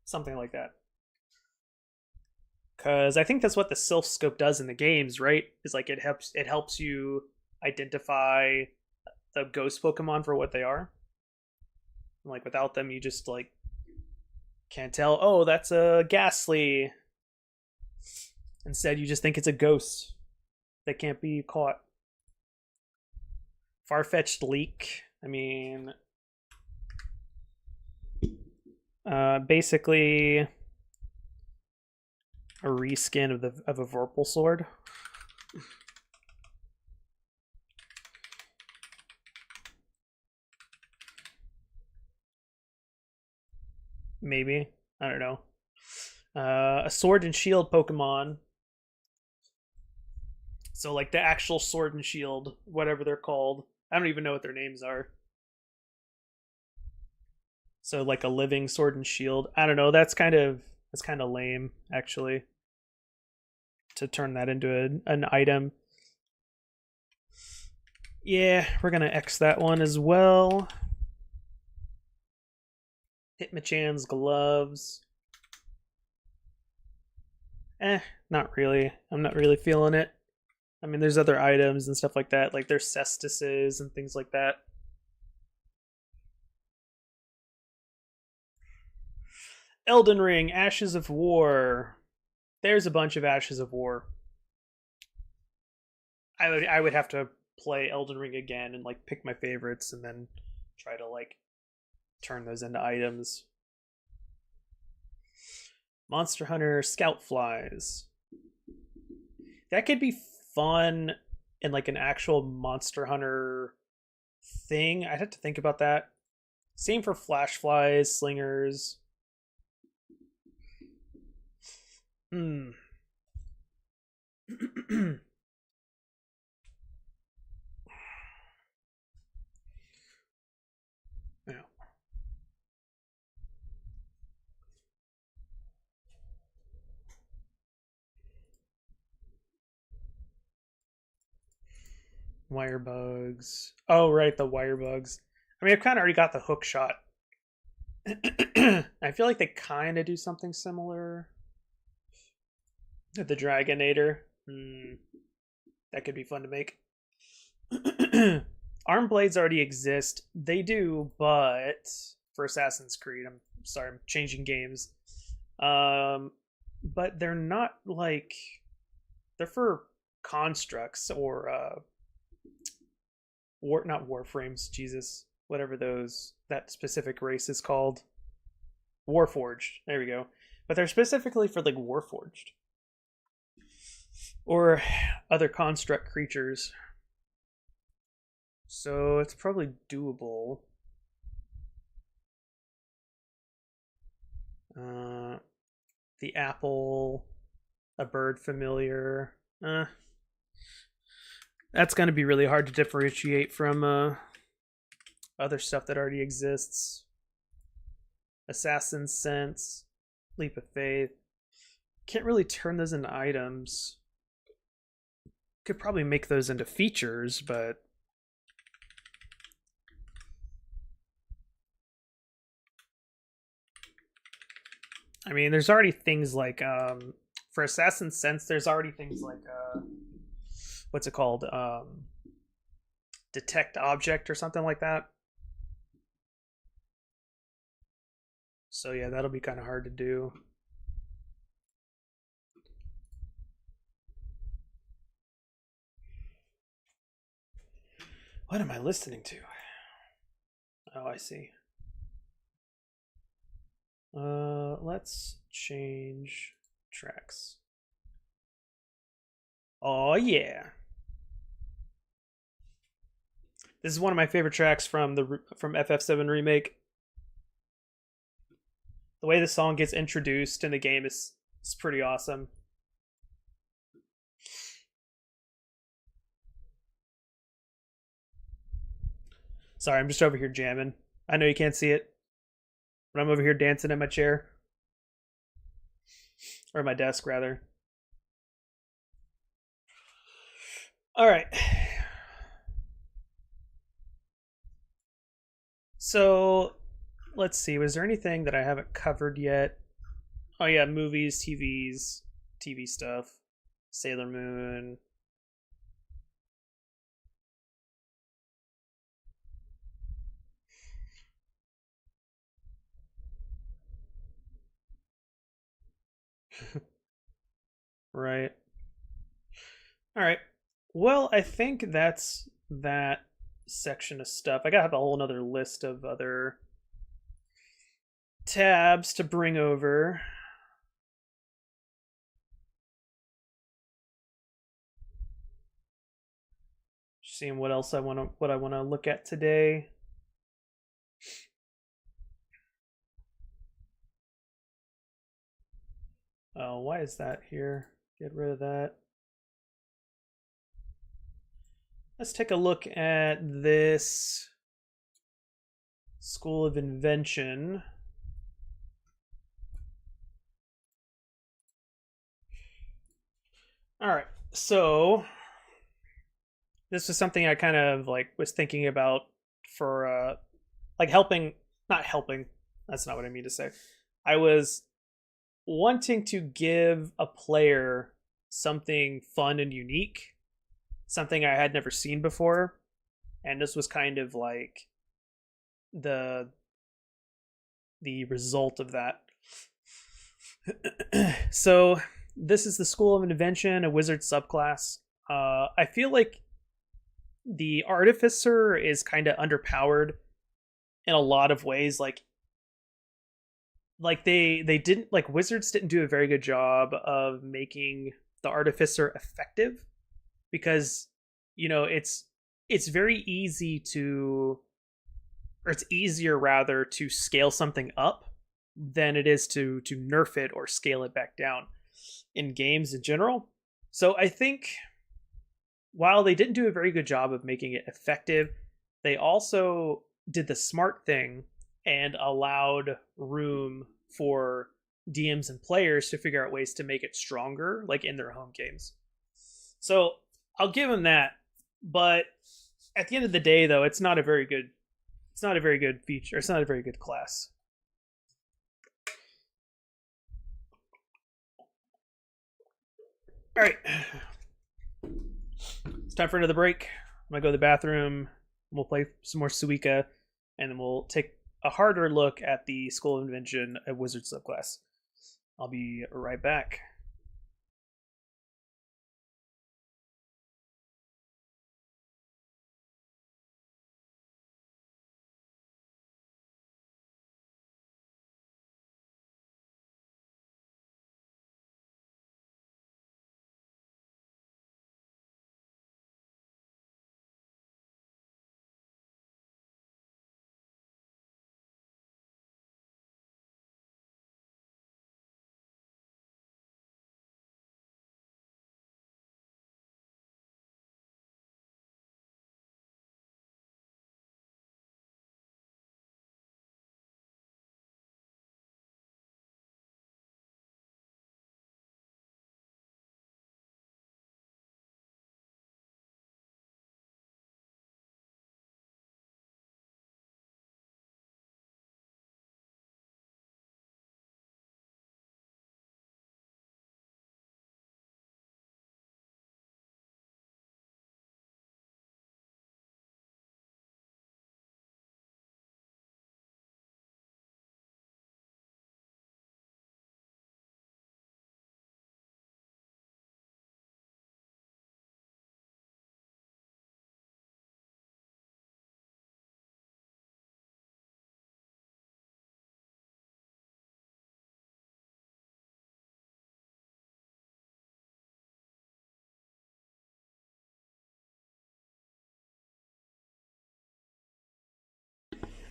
Something like that. Because I think that's what the Sylph Scope does in the games, right? Is like it helps you identify the ghost Pokemon for what they are. Like without them, you just like Can't tell. Oh, that's a ghastly. Instead, you just think it's a ghost that can't be caught. Far-fetched leak. I mean, basically a reskin of a Vorpal sword. Maybe. I don't know. A sword and shield Pokemon. So like the actual sword and shield, whatever they're called. I don't even know what their names are. So like a living sword and shield. I don't know. That's kind of lame, actually. To turn that into an item. Yeah, we're gonna X that one as well. Hitmonchan's gloves. Not really. I'm not really feeling it. I mean, there's other items and stuff like that. Like there's cestises and things like that. Elden Ring, Ashes of War. There's a bunch of Ashes of War. I would have to play Elden Ring again and like pick my favorites and then try to like turn those into items. Monster Hunter Scout Flies. That could be fun in like an actual Monster Hunter thing. I'd have to think about that. Same for Flash Flies, Slingers. Hmm. Yeah. Wire bugs. Oh, right, the wire bugs. I mean, I've kind of already got the hook shot. I feel like they kind of do something similar. The Dragonator. That could be fun to make. Arm blades already exist. They do, but for Assassin's Creed, I'm sorry, I'm changing games. But they're not like they're for constructs or not warframes, Jesus. Whatever that specific race is called. Warforged. There we go. But they're specifically for like Warforged. Or other construct creatures. So it's probably doable. The apple, a bird familiar. That's going to be really hard to differentiate from other stuff that already exists. Assassin's Sense, Leap of Faith. Can't really turn those into items. Could probably make those into features, but I mean, there's already things like for Assassin's Sense, there's already things like what's it called? Detect object or something like that. So yeah, that'll be kind of hard to do. What am I listening to? Oh, I see. Let's change tracks. Oh yeah. This is one of my favorite tracks from FF7 remake. The way the song gets introduced in the game is pretty awesome. Sorry, I'm just over here jamming. I know you can't see it, but I'm over here dancing in my chair. Or my desk, rather. Alright. So, let's see. Was there anything that I haven't covered yet? Oh, yeah, movies, TV stuff. Sailor Moon. Right. All right. Well, I think that's that section of stuff. I got a whole another list of other tabs to bring over. Seeing what else I want to look at today. Oh, why is that here? Get rid of that. Let's take a look at this School of Invention. All right, so this was something I kind of like was thinking about for like helping, not helping. That's not what I mean to say. I was wanting to give a player something fun and unique, something I had never seen before, and this was kind of like the result of that. So this is the School of Invention, a wizard subclass. I feel like the artificer is kind of underpowered in a lot of ways. Like they didn't, like, wizards didn't do a very good job of making the artificer effective, because it's very easy to, or it's easier rather to scale something up than it is to nerf it or scale it back down in games in general. So I think while they didn't do a very good job of making it effective, they also did the smart thing and allowed room for DMs and players to figure out ways to make it stronger, like in their home games. So I'll give them that. But at the end of the day, though, it's not a very good feature. It's not a very good class. All right, it's time for another break. I'm gonna go to the bathroom. We'll play some more Suika, and then we'll take a harder look at the School of Invention, a wizard subclass. I'll be right back.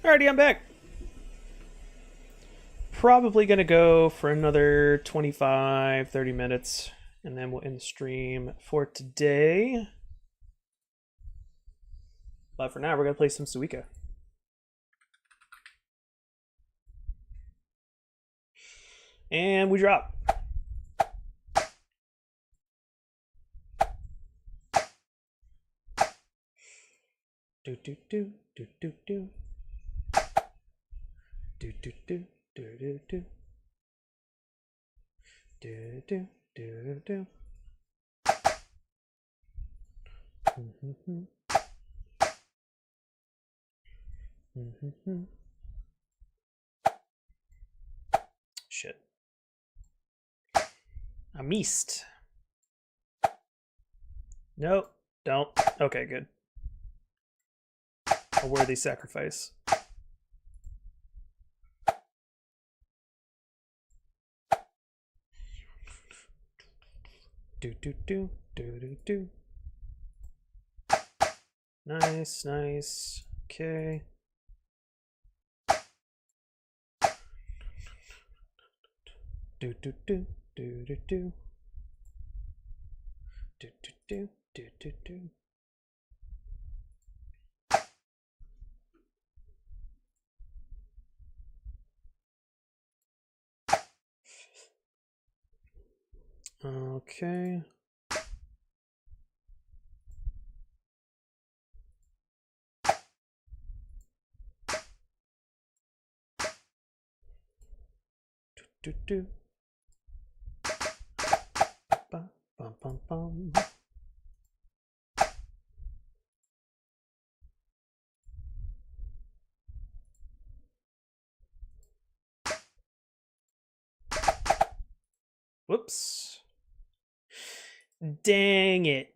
Alrighty, I'm back. Probably gonna go for another 25-30 minutes, and then we'll end the stream for today. But for now, we're gonna play some Suika. And we drop. Do do do do do do. Do do do do do do. Do do do do. Mm-hmm. Mm-hmm. Shit. A meast. Nope, don't. Okay, good. A worthy sacrifice. Do do do do do do. Nice, nice. Okay. Do do do do do do. Do do do do do do. Okay. Do do. Bum bum bum bum. Whoops. Dang it.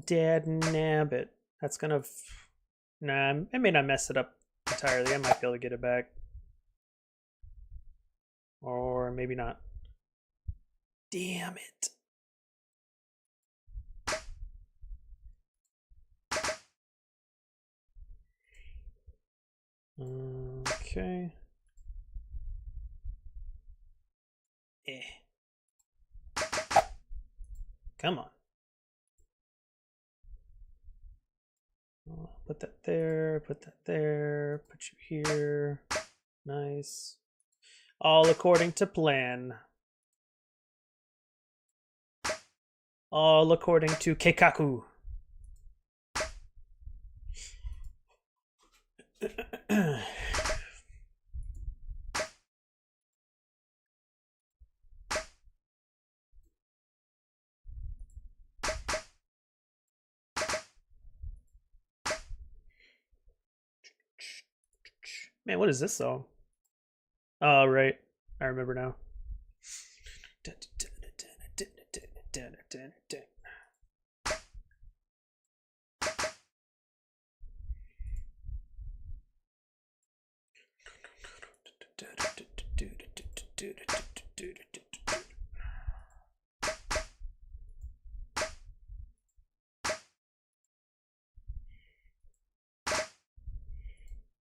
Dad nabbit. That's gonna. Nah, I may not mess it up entirely. I might be able to get it back. Or maybe not. Damn it. Okay. Come on. Put that there, put that there, put you here. Nice. All according to plan. All according to Keikaku. Man, what is this song? Oh, right. I remember now.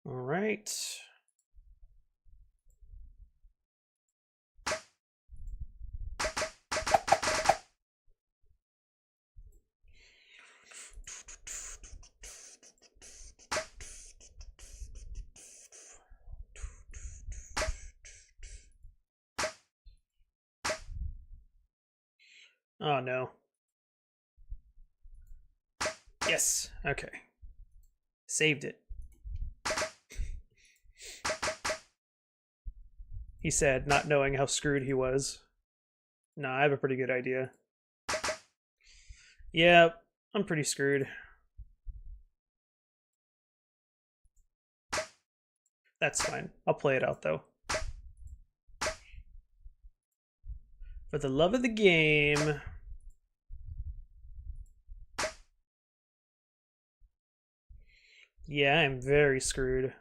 All right. Oh no. Yes. Okay. Saved it. He said, not knowing how screwed he was. Nah, I have a pretty good idea. Yeah, I'm pretty screwed. That's fine. I'll play it out though. For the love of the game. Yeah, I'm very screwed.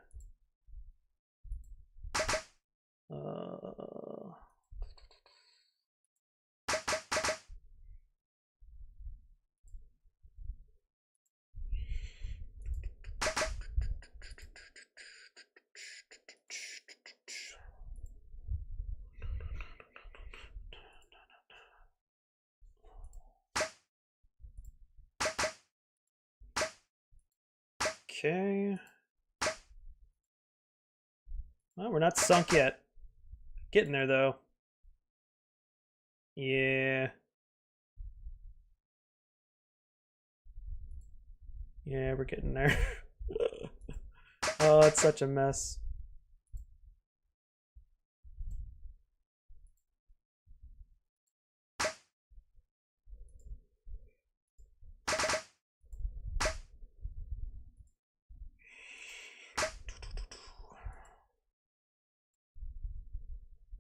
Okay. Well, we're not sunk yet. Getting there, though. Yeah. Yeah, we're getting there. Oh, it's such a mess.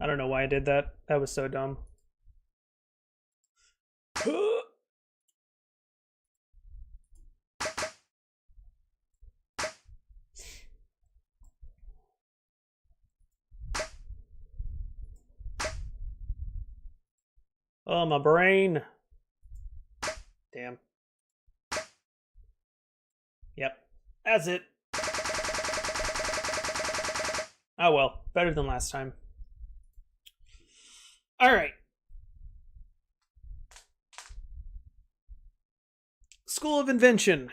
I don't know why I did that. That was so dumb. Oh, my brain. Damn. Yep. That's it. Oh well, better than last time. Alright. School of Invention.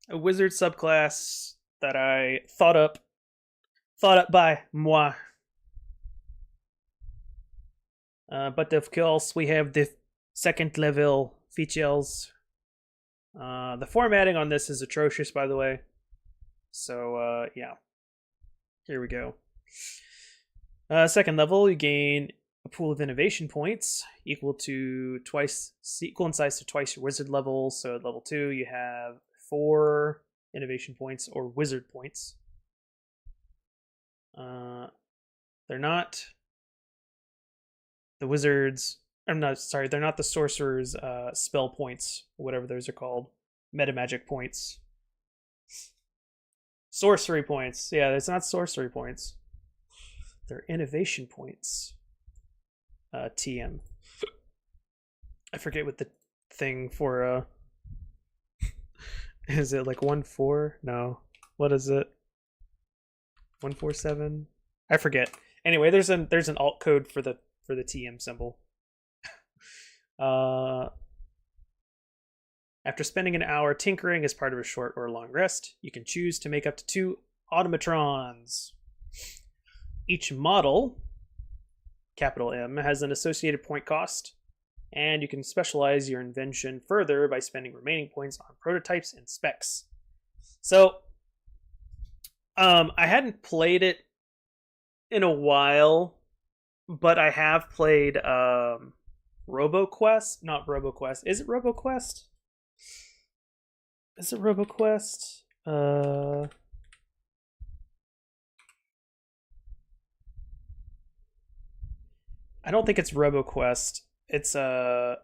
A wizard subclass that I thought up by moi. But of course, we have the second level features. The formatting on this is atrocious, by the way. So, yeah. Here we go. Second level, you gain a pool of innovation points equal in size to twice your wizard level. So at level 2, you have 4 innovation points or wizard points. They're not the wizards. I'm not sorry. They're not the sorcerer's spell points, whatever those are called. Metamagic points. Sorcery points. Yeah, it's not sorcery points. They're innovation points. TM. I forget what the thing for is it like 1-4? No. What is it? 147? I forget. Anyway, there's an alt code for the TM symbol. After spending an hour tinkering as part of a short or long rest, you can choose to make up to 2 automatrons. Each model, capital M, has an associated point cost, and you can specialize your invention further by spending remaining points on prototypes and specs. So, I hadn't played it in a while, but I have played RoboQuest. Not RoboQuest. Is it RoboQuest? Is it RoboQuest? I don't think it's RoboQuest. It's a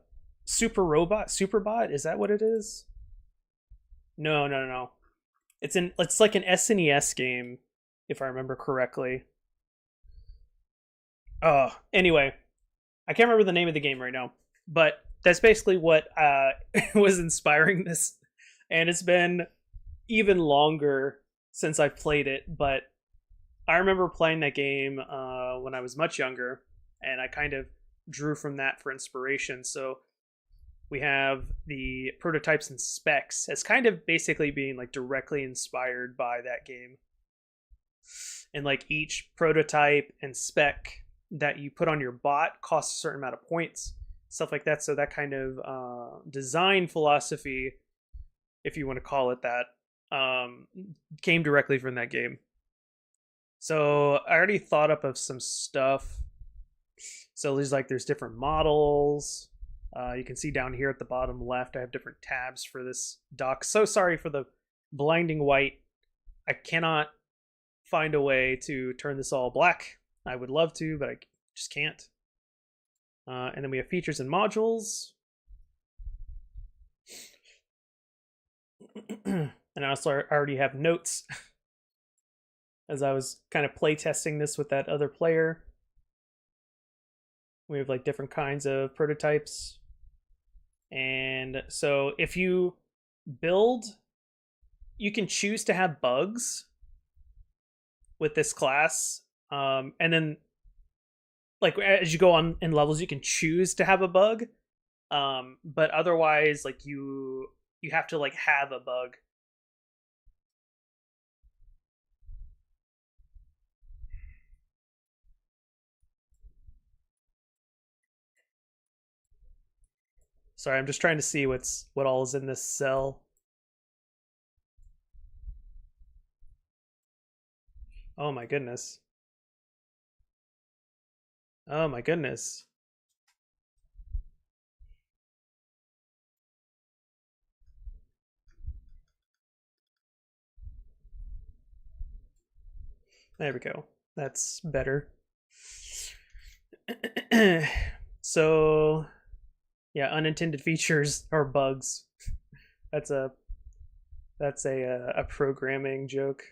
Superbot. Is that what it is? No. It's like an SNES game, if I remember correctly. Anyway, I can't remember the name of the game right now, but that's basically what was inspiring this, and it's been even longer since I've played it. But I remember playing that game when I was much younger, and I kind of drew from that for inspiration. So we have the prototypes and specs as kind of basically being like directly inspired by that game, and like each prototype and spec that you put on your bot costs a certain amount of points, stuff like that. So that kind of design philosophy, if you want to call it that, came directly from that game. So I already thought up of some stuff. So there's different models. You can see down here at the bottom left, I have different tabs for this doc. So sorry for the blinding white. I cannot find a way to turn this all black. I would love to, but I just can't. And then we have features and modules. And I also already have notes as I was kind of playtesting this with that other player. We have like different kinds of prototypes. And so if you build, you can choose to have bugs with this class. And then like as you go on in levels, you can choose to have a bug. But otherwise, like you have to like have a bug. Sorry, I'm just trying to see what all is in this cell. Oh my goodness. Oh my goodness. There we go. That's better. So yeah, unintended features or bugs. That's a a programming joke.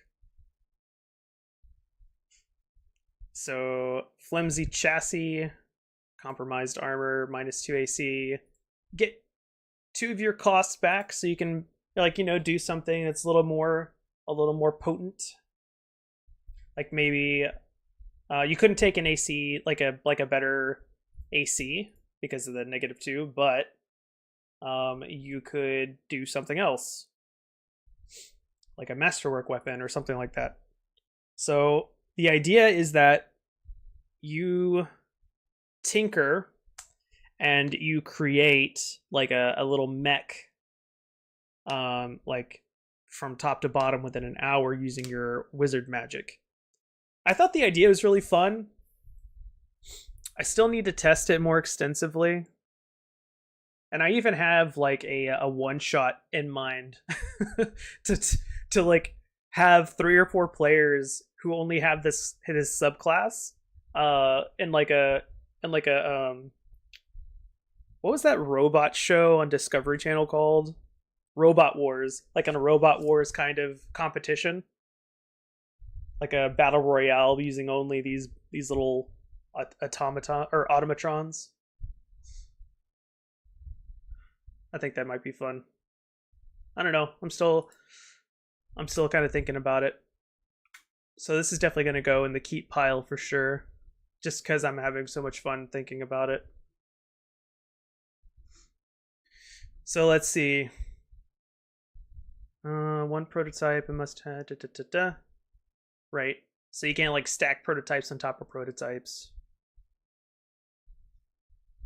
So flimsy chassis, compromised armor, -2 AC. Get 2 of your costs back, so you can do something that's a little more potent. Like maybe you couldn't take an AC like a better AC because of the -2, but you could do something else, like a masterwork weapon or something like that. So the idea is that you tinker and you create like a little mech, like from top to bottom within an hour using your wizard magic. I thought the idea was really fun. I still need to test it more extensively. And I even have like a one shot in mind to like have 3 or 4 players who only have this subclass in like a what was that robot show on Discovery Channel called? Robot Wars, like in a Robot Wars kind of competition, like a battle royale using only these little automaton or automatrons. I think that might be fun. I don't know. I'm still kind of thinking about it. So this is definitely going to go in the keep pile for sure, just because I'm having so much fun thinking about it. So let's see. One prototype and must have right. So you can't like stack prototypes on top of prototypes.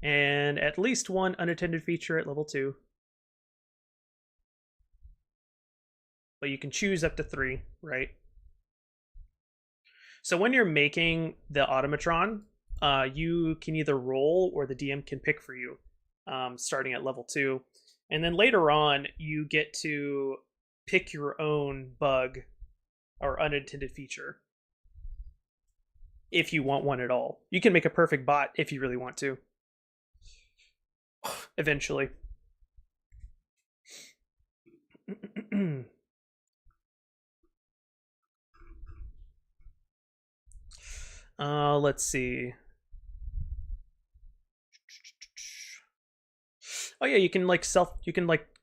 And at least one unattended feature at level 2. But you can choose up to 3, right? So when you're making the automatron, you can either roll or the DM can pick for you, starting at level 2. And then later on, you get to pick your own bug or unintended feature if you want one at all. You can make a perfect bot if you really want to. Eventually. Let's see. Oh yeah, you can like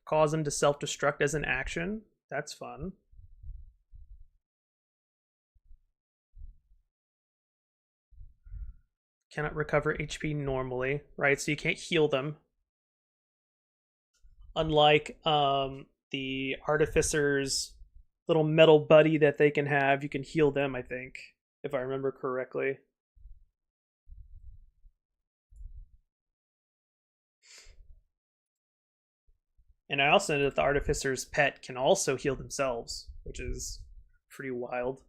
cause them to self-destruct as an action. That's fun. Cannot recover HP normally, right? So you can't heal them. Unlike the artificer's little metal buddy that they can have, you can heal them, I think, if I remember correctly. And I also know that the artificer's pet can also heal themselves, which is pretty wild.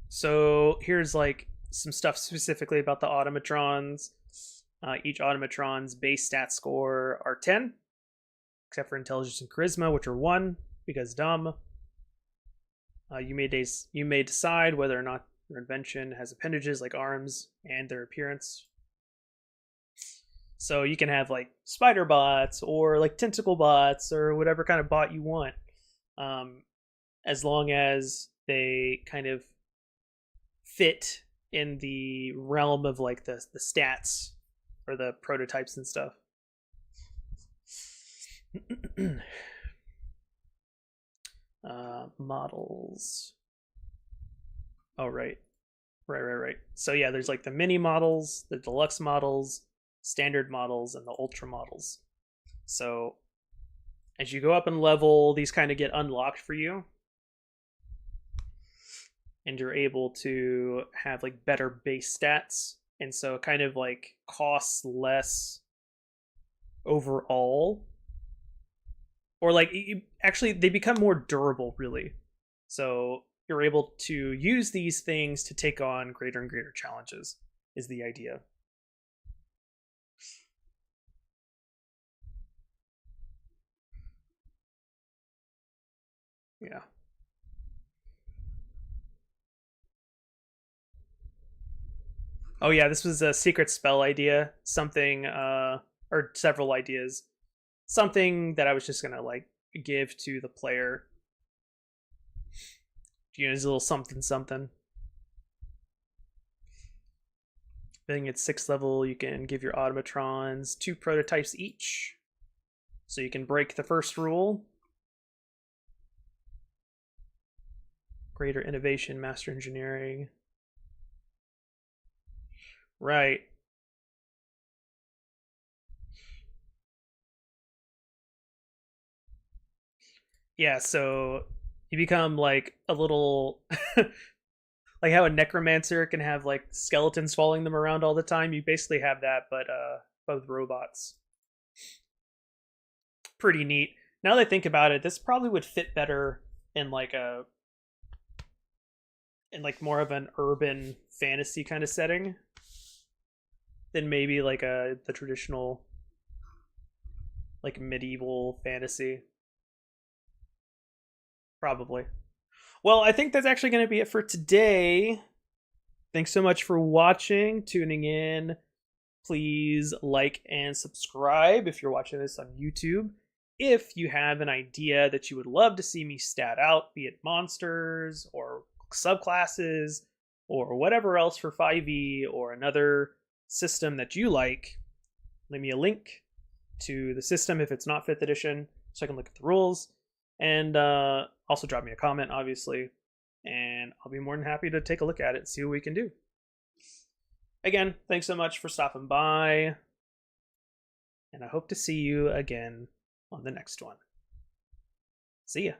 So here's like some stuff specifically about the automatrons. Each automatron's base stat score are 10, except for intelligence and charisma, which are 1 because dumb. You may decide whether or not your invention has appendages like arms and their appearance. So you can have like spider bots or like tentacle bots or whatever kind of bot you want, as long as they kind of fit in the realm of like the stats or the prototypes and stuff. Models. Oh right. So yeah, there's like the mini models, the deluxe models, standard models, and the ultra models. So as you go up in level, these kind of get unlocked for you, and you're able to have like better base stats, and so it kind of like costs less overall, or like actually they become more durable really. So you're able to use these things to take on greater and greater challenges is the idea. Yeah. Oh yeah, this was a secret spell idea. Something, or several ideas. Something that I was just gonna like give to the player. You know, it's a little something something. Being at 6th level, you can give your automatrons 2 prototypes each. So you can break the first rule. Greater innovation, master engineering. Right. Yeah, so you become like a little like how a necromancer can have like skeletons following them around all the time. You basically have that, but with robots. Pretty neat. Now that I think about it, this probably would fit better in like a in like more of an urban fantasy kind of setting than maybe like the traditional like medieval fantasy. Probably. Well, I think that's actually going to be it for today. Thanks so much for watching, tuning in. Please like and subscribe if you're watching this on YouTube. If you have an idea that you would love to see me stat out, be it monsters or subclasses or whatever else for 5e or another system that you like, leave me a link to the system if it's not 5th edition so I can look at the rules. And also drop me a comment, obviously, and I'll be more than happy to take a look at it and see what we can do. Again, thanks so much for stopping by, and I hope to see you again on the next one. See ya.